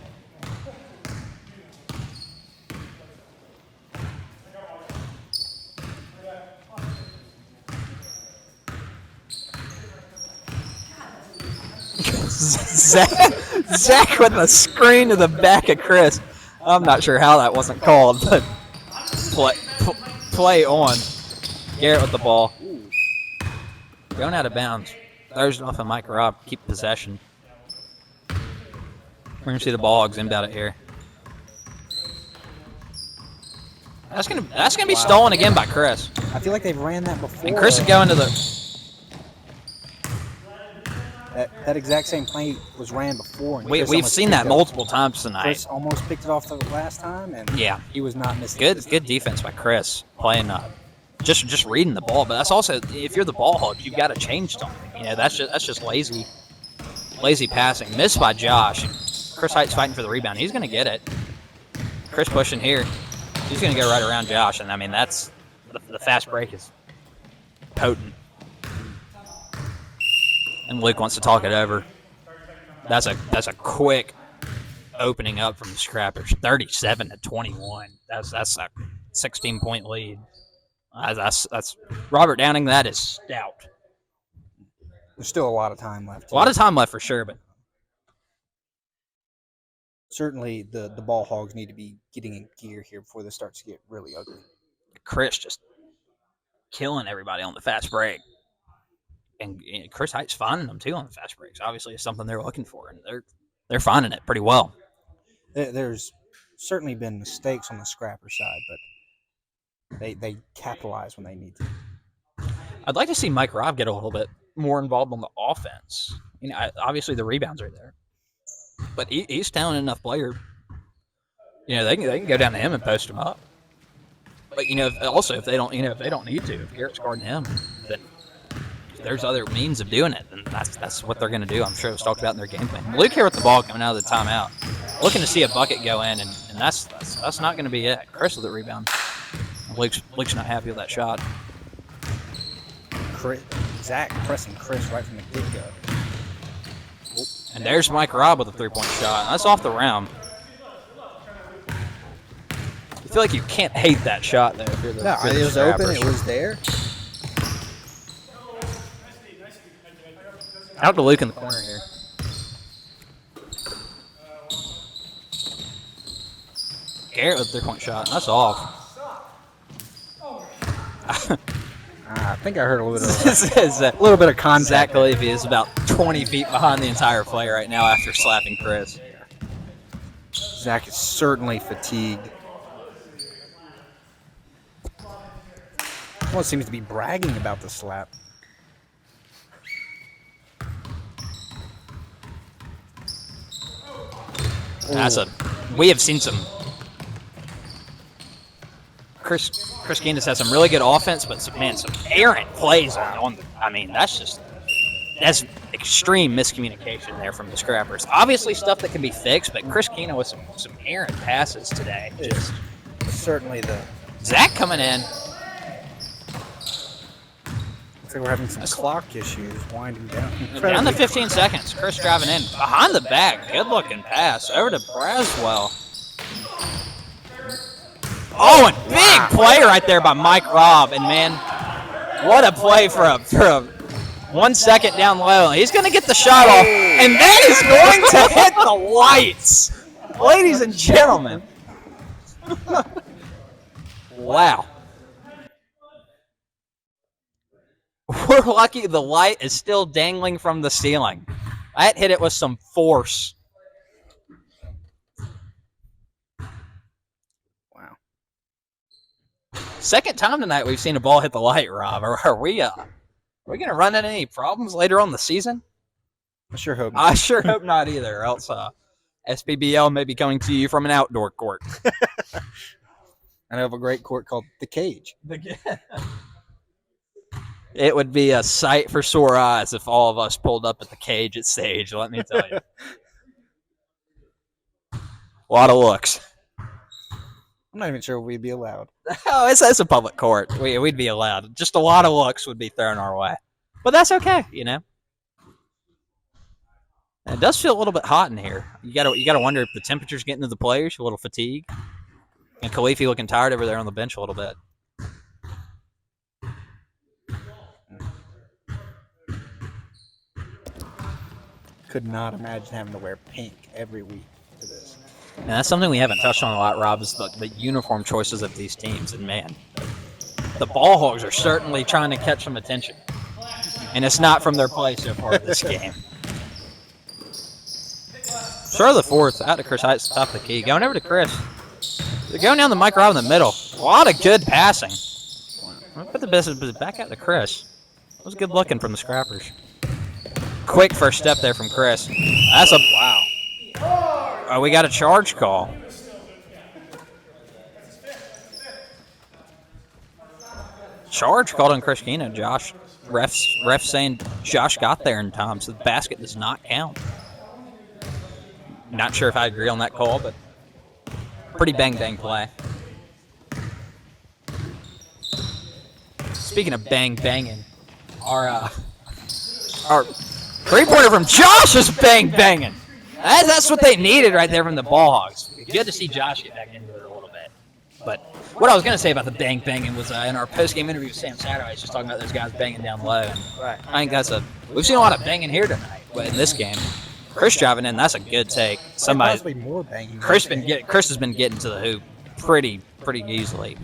Zach with a screen to the back of Chris. I'm not sure how that wasn't called, but play on. Garrett with the ball. Going out of bounds. Throws it off of Mike Robb. Keep possession. We're going to see the Ball Hogs inbound it here. That's gonna be stolen again by Chris. I feel like they've ran that before. And Chris is going to the... That exact same play was ran before. And We've seen that multiple times tonight. Chris almost picked it off the last time, and yeah, he was not missing. Good defense by Chris, playing just reading the ball. But that's also, if you're the Ball Hog, you've got to change something. You know, that's just lazy passing. Missed by Josh. Chris Heights fighting for the rebound. He's going to get it. Chris pushing here. He's going to go right around Josh, and I mean that's the fast break is potent. And Luke wants to talk it over. That's a quick opening up from the Scrappers. 37-21. That's a 16-point lead. That's Robert Downing. That is stout. There's still a lot of time left. A lot of time left for sure, but certainly the Ball Hogs need to be getting in gear here before this starts to get really ugly. Chris just killing everybody on the fast break. And Chris Heights finding them too on the fast breaks. Obviously, it's something they're looking for, and they're finding it pretty well. There's certainly been mistakes on the Scrapper side, but they capitalize when they need to. I'd like to see Mike Robb get a little bit more involved on the offense. You know, obviously the rebounds are there, but he's a talented enough player. You know, they can go down to him and post him up. But you know, if they don't need to, if Garrett's guarding him, then there's other means of doing it, and that's what they're going to do. I'm sure it was talked about in their game plan. Luke here with the ball coming out of the timeout, looking to see a bucket go in, and that's not going to be it. Chris with the rebound. Luke's not happy with that shot. Zach pressing Chris right from the get-go. And there's Mike Robb with a three-point shot. That's off the round. I feel like you can't hate that shot there. No, it was open. It was there. Out to Luke in the corner here. Garrett with a three-point shot. That's off. I think I heard a little bit of contact. Zach Khalifi is about 20 feet behind the entire play right now after slapping Chris. Zach is certainly fatigued. Well, seems to be bragging about the slap. We have seen some. Chris Candace has some really good offense, but some errant plays on. I mean, that's extreme miscommunication there from the Scrappers. Obviously, stuff that can be fixed, but Chris Quina with some errant passes today. Just certainly the Zach coming in. Looks like we're having some clock issues, winding down. Down to 15 seconds. Chris driving in behind the back. Good looking pass over to Braswell. Oh, and big play right there by Mike Robb. And man, what a play for a 1 second down low. He's going to get the shot off, and that is going to hit the lights. Ladies and gentlemen. Wow. We're lucky the light is still dangling from the ceiling. That hit it with some force. Wow. Second time tonight we've seen a ball hit the light, Rob. Are we going to run into any problems later on in the season? I sure hope not. I sure hope not either, or else SPBL may be coming to you from an outdoor court. I know of a great court called The Cage. It would be a sight for sore eyes if all of us pulled up at the Cage at Sage, let me tell you. A lot of looks. I'm not even sure we'd be allowed. Oh, it's a public court. We'd be allowed. Just a lot of looks would be thrown our way. But that's okay, you know. And it does feel a little bit hot in here. You gotta wonder if the temperature's getting to the players, a little fatigue. And Khalifi looking tired over there on the bench a little bit. Could not imagine having to wear pink every week for this. And that's something we haven't touched on a lot, Rob, is the uniform choices of these teams. And man, the Ball Hogs are certainly trying to catch some attention. And it's not from their play so far this game. Start of the fourth, out to Chris Heights, top of the key. Going over to Chris. They're going down the Mike Rob in the middle. A lot of good passing. I'll put the business back out to Chris. That was good looking from the Scrappers. Quick first step there from Chris. That's a wow. Oh, we got a charge call. Charge called on Chris Quina. Josh, ref saying Josh got there in time, so the basket does not count. Not sure if I agree on that call, but pretty bang play. Speaking of banging, our three-pointer from Josh is banging. That's what they needed right there from the Ball Hogs. Good to see Josh get back into it a little bit. But what I was going to say about the banging was in our post-game interview with Sam Saturday, I was just talking about those guys banging down low. And Right. I think we've seen a lot of banging here tonight, but in this game, Chris driving in, that's a good take. Possibly more banging. Chris has been getting to the hoop pretty easily.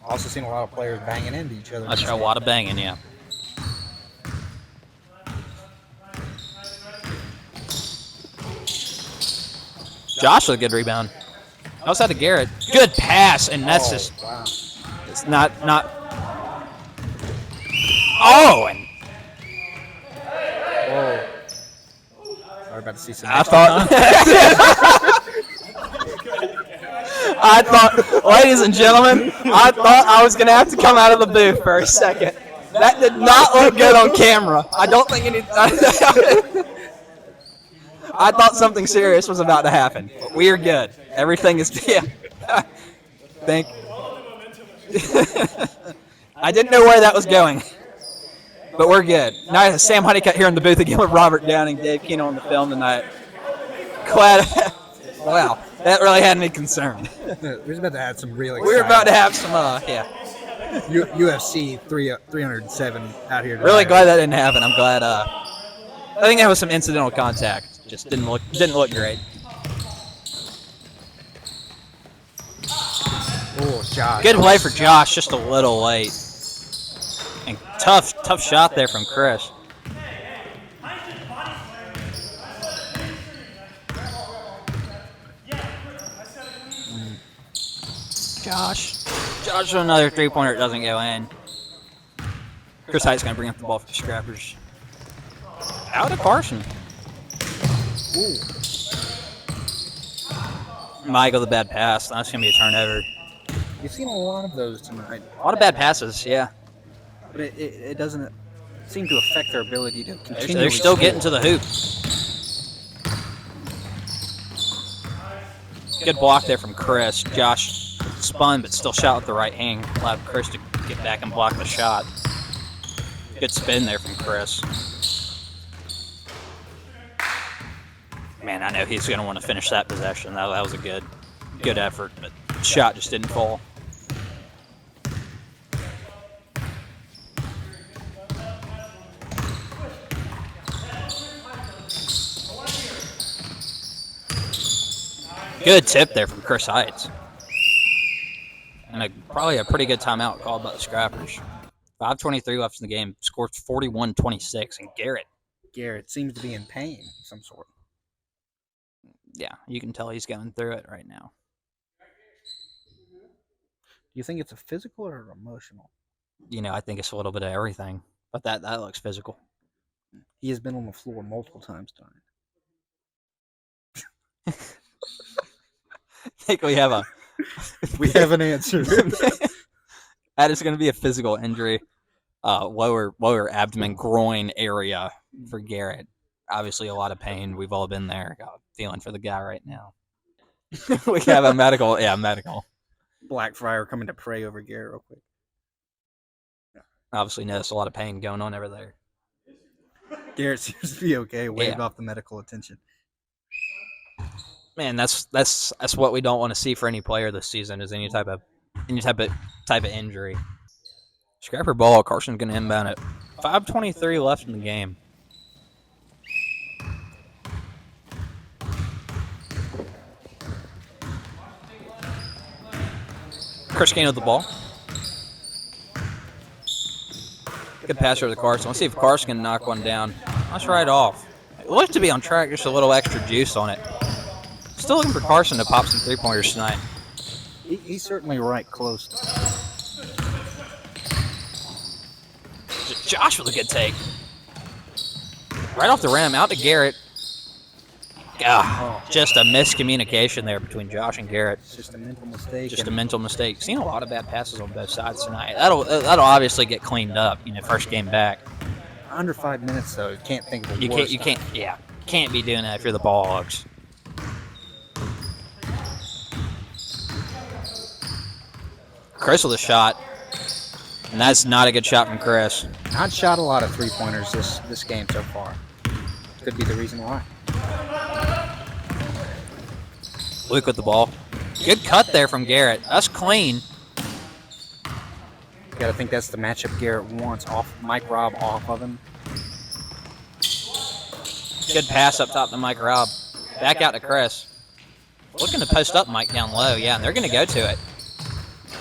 Also seen a lot of players banging into each other. That's a lot of banging, yeah. Josh with a good rebound. Outside to Garrett. Good pass, and that's just wow. it's not. Oh, and Whoa. Sorry about to see some. I thought, ladies and gentlemen, I thought I was going to have to come out of the booth for a second. That did not look good on camera. I don't think I thought something serious was about to happen. But we are good. Everything is, yeah. Thank I didn't know where that was going. But we're good. Now Sam Honeycutt here in the booth again with Robert Downing, Dave Keno on the film tonight. Glad. Wow, that really had me concerned. We're about to have some real. We were about to have some, yeah. UFC 307 out here. Really glad that didn't happen. I'm glad. I think that was some incidental contact. Just didn't look great. Oh, Josh. Good play for Josh, just a little late. And tough shot there from Chris. Josh with another three-pointer. It doesn't go in. Chris Heights going to bring up the ball for the Scrappers. Out of Carson. Ooh. Michael, the bad pass. That's going to be a turnover. You've seen a lot of those tonight. A lot of bad passes, yeah. But it doesn't seem to affect their ability to continue. They're still getting to the hoop. Good block there from Chris. Josh spun, but still shot with the right hand. Allowed Chris to get back and block the shot. Good spin there from Chris. Man, I know he's going to want to finish that possession. That was a good effort, but shot just didn't fall. Good tip there from Chris Heights. And probably a pretty good timeout called by the Scrappers. 5:23 left in the game. Scored 41-26. And Garrett seems to be in pain of some sort. Yeah, you can tell he's going through it right now. Do you think it's a physical or emotional? I think it's a little bit of everything. But that looks physical. He has been on the floor multiple times tonight. I think we have an answer. That is going to be a physical injury. Lower abdomen, groin area for Garrett. Obviously, a lot of pain. We've all been there. Feeling for the guy right now. We have a medical. Yeah, medical. Blackfriar coming to pray over Garrett real quick. Obviously, notice a lot of pain going on over there. Garrett seems to be okay. Waved Yeah. off the medical attention. Man, that's what we don't want to see for any player this season is any type of injury. Scrapper ball. Carson's going to inbound it. 5:23 left in the game. Chris Quina with the ball. Good pass over to Carson. Let's see if Carson can knock one down. That's right off. It looked to be on track, just a little extra juice on it. Still looking for Carson to pop some three-pointers tonight. He's certainly right close to it. Josh with a good take. Right off the rim, out to Garrett. Just a miscommunication there between Josh and Garrett. It's just a mental mistake. Just a mental mistake. Seen a lot of bad passes on both sides tonight. That'll obviously get cleaned up. First game back. Under 5 minutes though, you can't think of the worst. You can't be doing that if you're the Ball Hogs. Chris with a shot, and that's not a good shot from Chris. Not shot a lot of 3-pointers this game so far. Could be the reason why. Luke with the ball. Good cut there from Garrett. That's clean. You got to think that's the matchup Garrett wants. Off Mike Robb off of him. Good pass up top to Mike Robb. Back out to Chris. Looking to post up Mike down low. Yeah, and they're going to go to it.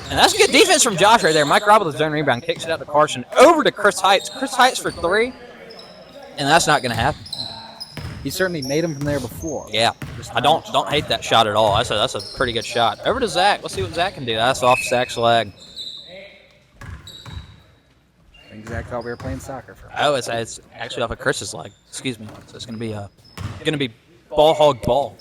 And that's good defense from Josh right there. Mike Robb with his own rebound. Kicks it out to Carson. Over to Chris Heights. Chris Heights for 3. And that's not going to happen. He certainly made him from there before. Yeah. I don't hate that shot at all. That's a pretty good shot. Over to Zach. Let's see what Zach can do. That's off Zach's leg. I think Zach thought we were playing soccer for him. Oh, it's actually off of Chris's leg. Excuse me. So it's gonna be Ball Hog ball.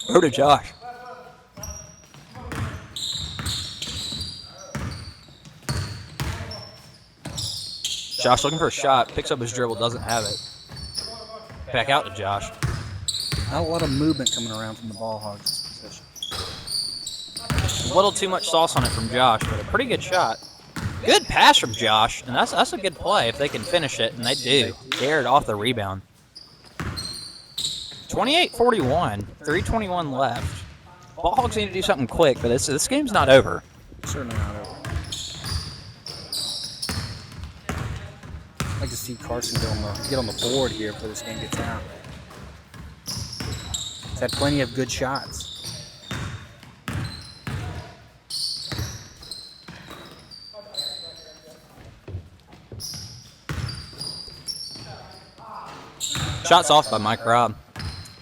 Over to Josh. Josh looking for a shot. Picks up his dribble. Doesn't have it. Back out to Josh. Not a lot of movement coming around from the Ball Hogs position. A little too much sauce on it from Josh, but a pretty good shot. Good pass from Josh, and that's a good play if they can finish it, and they do. Garrett off the rebound. 28-41, 3:21 left. Ball Hogs need to do something quick, but this game's not over. Certainly not over. I'd like to see Carson get on the board here before this game gets out. He's had plenty of good shots. Shots off by Mike Robb.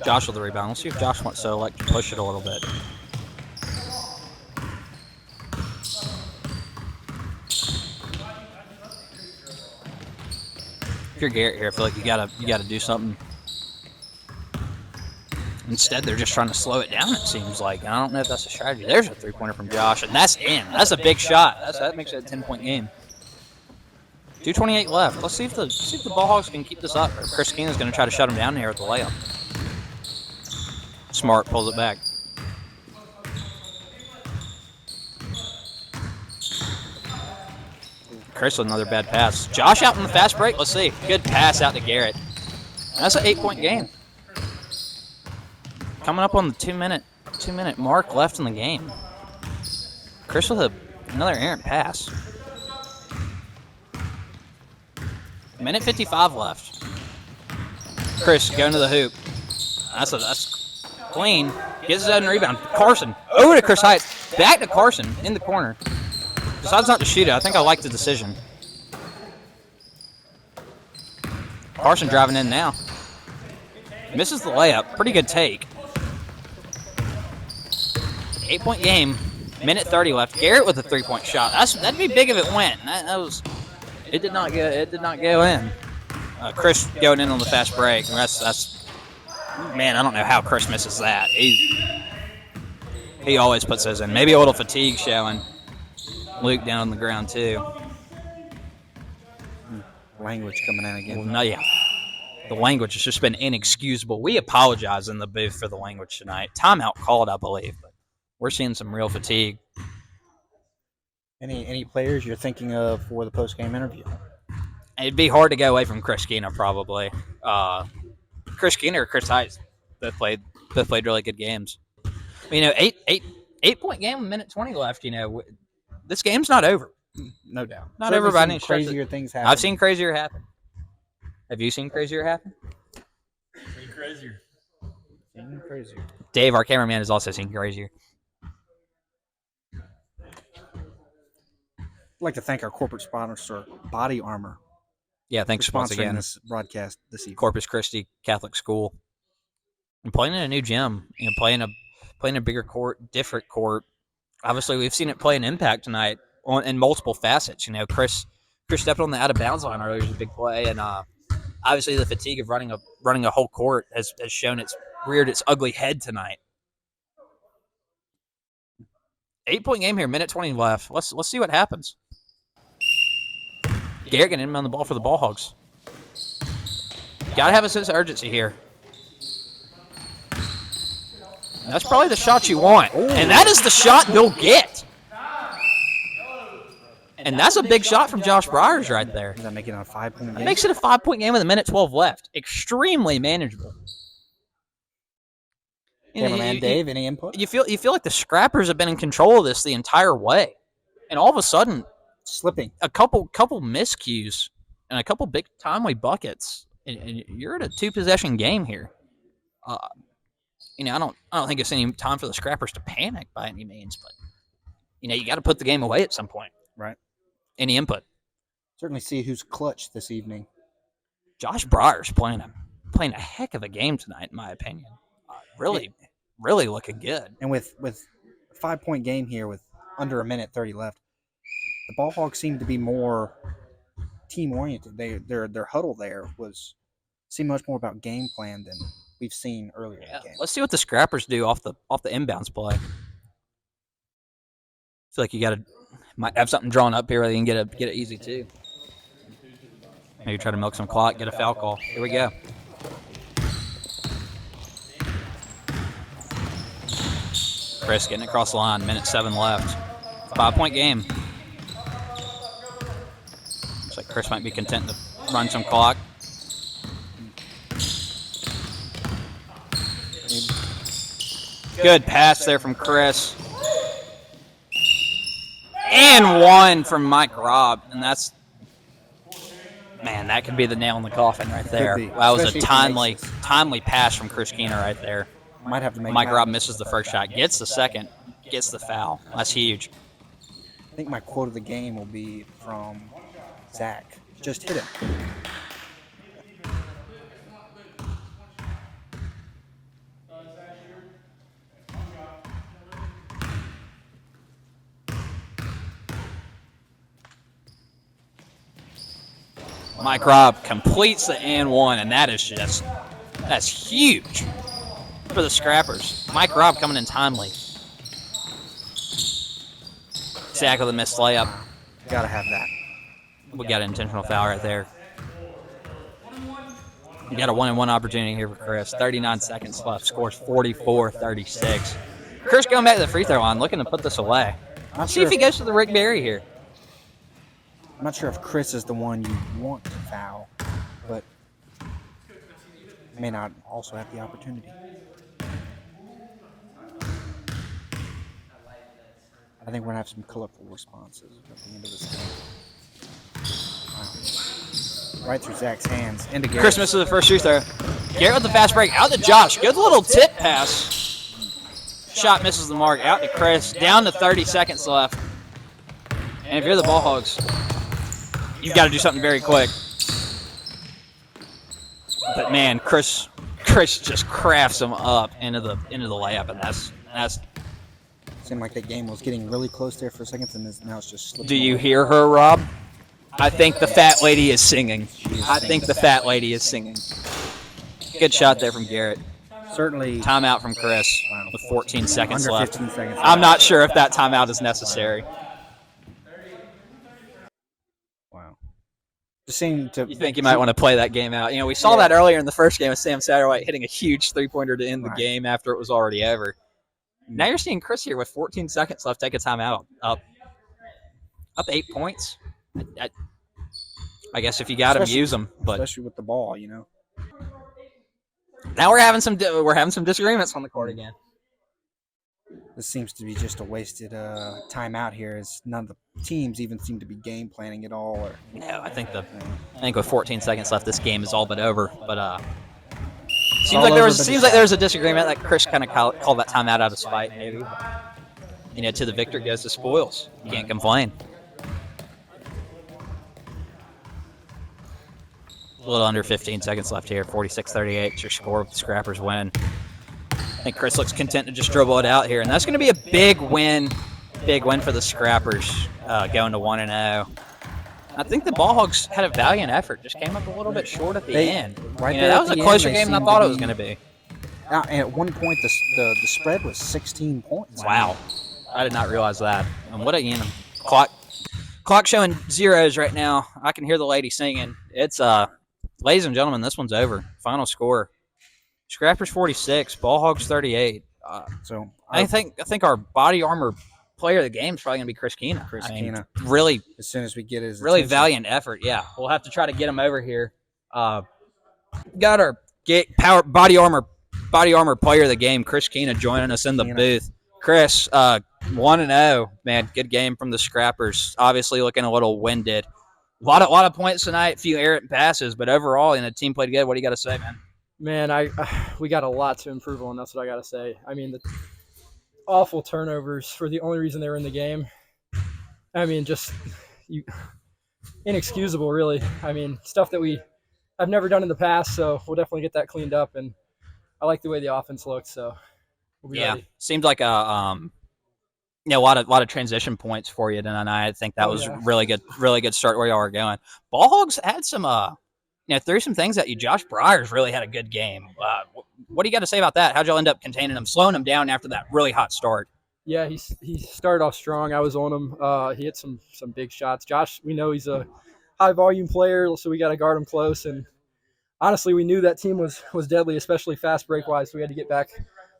Josh with the rebound. Let's see if Josh wants to elect to push it a little bit. If you're Garrett here, I feel like you gotta do something. Instead, they're just trying to slow it down, it seems like. I don't know if that's a strategy. There's a three-pointer from Josh, and that's in. That's a big shot. That makes it a 10-point game. 2:28 left. Let's see if the Ball Hogs can keep this up. Or Chris Quina's going to try to shut him down here with the layup. Smart pulls it back. Chris with another bad pass. Josh out in the fast break. Let's see. Good pass out to Garrett. That's an 8-point game. Coming up on the 2-minute mark left in the game. Chris with another errant pass. Minute 55 left. Chris going to the hoop. That's clean. Gets his own rebound. Carson over to Chris Heights. Back to Carson in the corner. Decides not to shoot it. I think I like the decision. Carson driving in now. Misses the layup. Pretty good take. 8-point game. Minute 30 left. Garrett with a 3-point shot. That'd be big if it went. It did not go in. Chris going in on the fast break. That's man. I don't know how Chris misses that. He always puts those in. Maybe a little fatigue showing. Luke down on the ground too. Language coming out again. Well, no, yeah. The language has just been inexcusable. We apologize in the booth for the language tonight. Timeout called, I believe, but we're seeing some real fatigue. Any players you're thinking of for the post-game interview? It'd be hard to go away from Chris Quina, probably. Chris Quina or Chris Heiss both played really good games. You know, 8-point game, a minute 20 left. You know, this game's not over. No doubt. Not over by any stretch. Crazier things happen. I've seen crazier happen. Have you seen crazier happen? Seen crazier. Seen crazier. Dave, our cameraman, has also seen crazier. I'd like to thank our corporate sponsor, Body Armor. Yeah, thanks for once sponsoring again. this broadcast this evening. Corpus Christi Catholic School. And playing in a new gym, you know, playing a bigger court, different court. Obviously, we've seen it play an impact tonight in multiple facets. You know, Chris stepped on the out of bounds line earlier, was a big play, and obviously the fatigue of running a whole court has shown reared its ugly head tonight. 8-point game here, minute 20 left. Let's see what happens. Garrett getting him on the ball for the Ball Hogs. Got to have a sense of urgency here. That's probably the shot you want. Ooh. And that is the shot they'll get. And that's a big shot from Josh Briers right there. Does that make it a 5-point game? That makes it a 5-point game with a minute 12 left. Extremely manageable. Cameraman Dave, any input? You feel like the Scrappers have been in control of this the entire way. And all of a sudden, slipping. A couple miscues and a couple big timely buckets. And you're at a 2-possession game here. You know, I don't think it's any time for the Scrappers to panic by any means, but you know, you got to put the game away at some point. Right. Any input? Certainly see who's clutch this evening. Josh Briers playing a heck of a game tonight, in my opinion. Really looking good. And with a 5-point game here with under a minute 30 left, the Ball Hogs seem to be more team oriented. Their huddle there seemed much more about game plan than we've seen earlier in the game. Let's see what the Scrappers do off the inbounds play. I feel like might have something drawn up here where they can get it easy too. Maybe try to milk some clock, get a foul call. Here we go. Chris getting across the line, minute 7 left. 5-point game. Looks like Chris might be content to run some clock. Good pass there from Chris. And one from Mike Robb. And that could be the nail in the coffin right there. That was a timely pass from Chris Quina right there. Might have to make Mike Robb misses the first shot, gets the second, gets the foul. That's huge. I think my quote of the game will be from Zach. Just hit him. Mike Robb completes the and one, and that's huge for the Scrappers. Mike Robb coming in timely. Zach with a missed layup. Gotta have that. We got an intentional foul right there. We got a 1-and-1 opportunity here for Chris. 39 seconds left. Scores 44-36. Chris going back to the free throw line, looking to put this away. See if he goes to the Rick Barry here. I'm not sure if Chris is the one you want to foul, but may not also have the opportunity. I think we're going to have some colorful responses at the end of this game. Wow. Right through Zach's hands. Into Garrett. Chris misses the first free throw. Garrett with the fast break. Out to Josh. Good little tip pass. Shot misses the mark. Out to Chris. Down to 30 seconds left. And if you're the Ball Hogs, you've got to do something very quick. But man, Chris just crafts him up into the layup, and that's. Seemed like that game was getting really close there for a second, and now it's just slipping. Do you hear her, Rob? I think the fat lady is singing. Good shot there from Garrett. Certainly. Timeout from Chris with 14 seconds Under left. 15 seconds I'm not sure if that timeout is necessary. Wow. Just seem to. You think you might want to play that game out. We saw that earlier in the first game with Sam Satterwhite hitting a huge three-pointer to end the game after it was already over. Now you're seeing Chris here with 14 seconds left take a timeout. Up 8 points. I guess if you got him, use him. But especially with the ball, Now we're having some disagreements on the court again. This seems to be just a wasted timeout here, as none of the teams even seem to be game planning at all. No, I think with 14 seconds left, this game is all but over. But seems like there was a disagreement that Chris kind of called that timeout out of spite, maybe. To the victor goes the spoils. You can't complain. A little under 15 seconds left here. 46-38. It's your score. The Scrappers win. I think Chris looks content to just dribble it out here, and that's going to be a big win for the Scrappers, going to 1-0. I think the Ball Hogs had a valiant effort, just came up a little bit short at the end. That was a closer game than I thought it was going to be. And at one point, the spread was 16 points. Wow, I did not realize that. And what a clock showing zeros right now. I can hear the lady singing. It's ladies and gentlemen, this one's over. Final score. Scrappers 46, Ball Hogs 38. I think our body armor player of the game is probably going to be Chris Quina. Quina. Really, as soon as we get his really attention. Valiant effort. Yeah, we'll have to try to get him over here. Got our body armor player of the game, Chris Quina, joining us in the booth. Chris, 1-0, man, good game from the Scrappers. Obviously looking a little winded. A lot of points tonight, a few errant passes, but overall, the team played good. What do you got to say, man? Man, we got a lot to improve on. That's what I got to say. I mean, the awful turnovers were the only reason they were in the game. I mean, inexcusable, really. I mean, stuff that I've never done in the past, so we'll definitely get that cleaned up. And I like the way the offense looked, so we'll be ready. Seemed like a lot of transition points for you tonight. I think that was really good start where y'all were going. Ball Hogs had some threw some things at you. Josh Breyer's really had a good game. What do you got to say about that? How'd y'all end up containing him, slowing him down after that really hot start? Yeah, he started off strong. I was on him. He hit some big shots. Josh, we know he's a high-volume player, so we got to guard him close. And honestly, we knew that team was deadly, especially fast break-wise, so we had to get back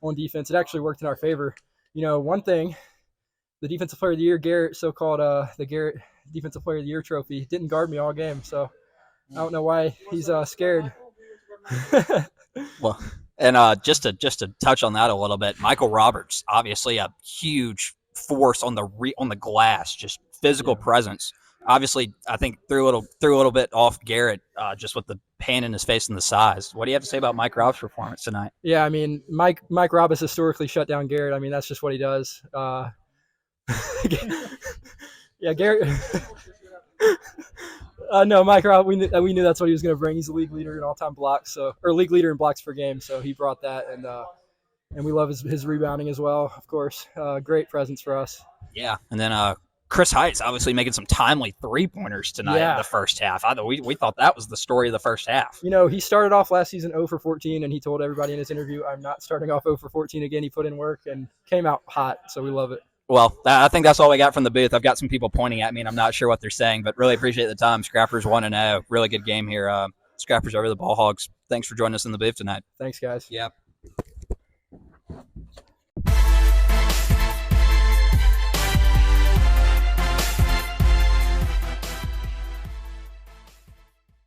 on defense. It actually worked in our favor. One thing, the Defensive Player of the Year, Garrett, so-called the Garrett Defensive Player of the Year trophy, didn't guard me all game, so I don't know why he's scared. Well, and just to touch on that a little bit, Michael Roberts, obviously a huge force on the glass, just physical presence. Obviously, I think threw a little bit off Garrett, just with the pain in his face and the size. What do you have to say about Mike Roberts' performance tonight? Yeah, I mean, Mike Roberts historically shut down Garrett. I mean, that's just what he does. Yeah, Garrett. No, Mike Rob, we knew that's what he was going to bring. He's the league leader in all-time blocks, or league leader in blocks per game. So he brought that, and we love his rebounding as well. Of course, great presence for us. Yeah, and then Chris Heights obviously making some timely three-pointers tonight in the first half. We thought that was the story of the first half. He started off last season 0 for 14, and he told everybody in his interview, "I'm not starting off 0 for 14 again." He put in work and came out hot, so we love it. Well, I think that's all we got from the booth. I've got some people pointing at me, and I'm not sure what they're saying, but really appreciate the time. Scrappers 1-0. Really good game here. Scrappers over the Ball Hogs. Thanks for joining us in the booth tonight. Thanks, guys. Yeah.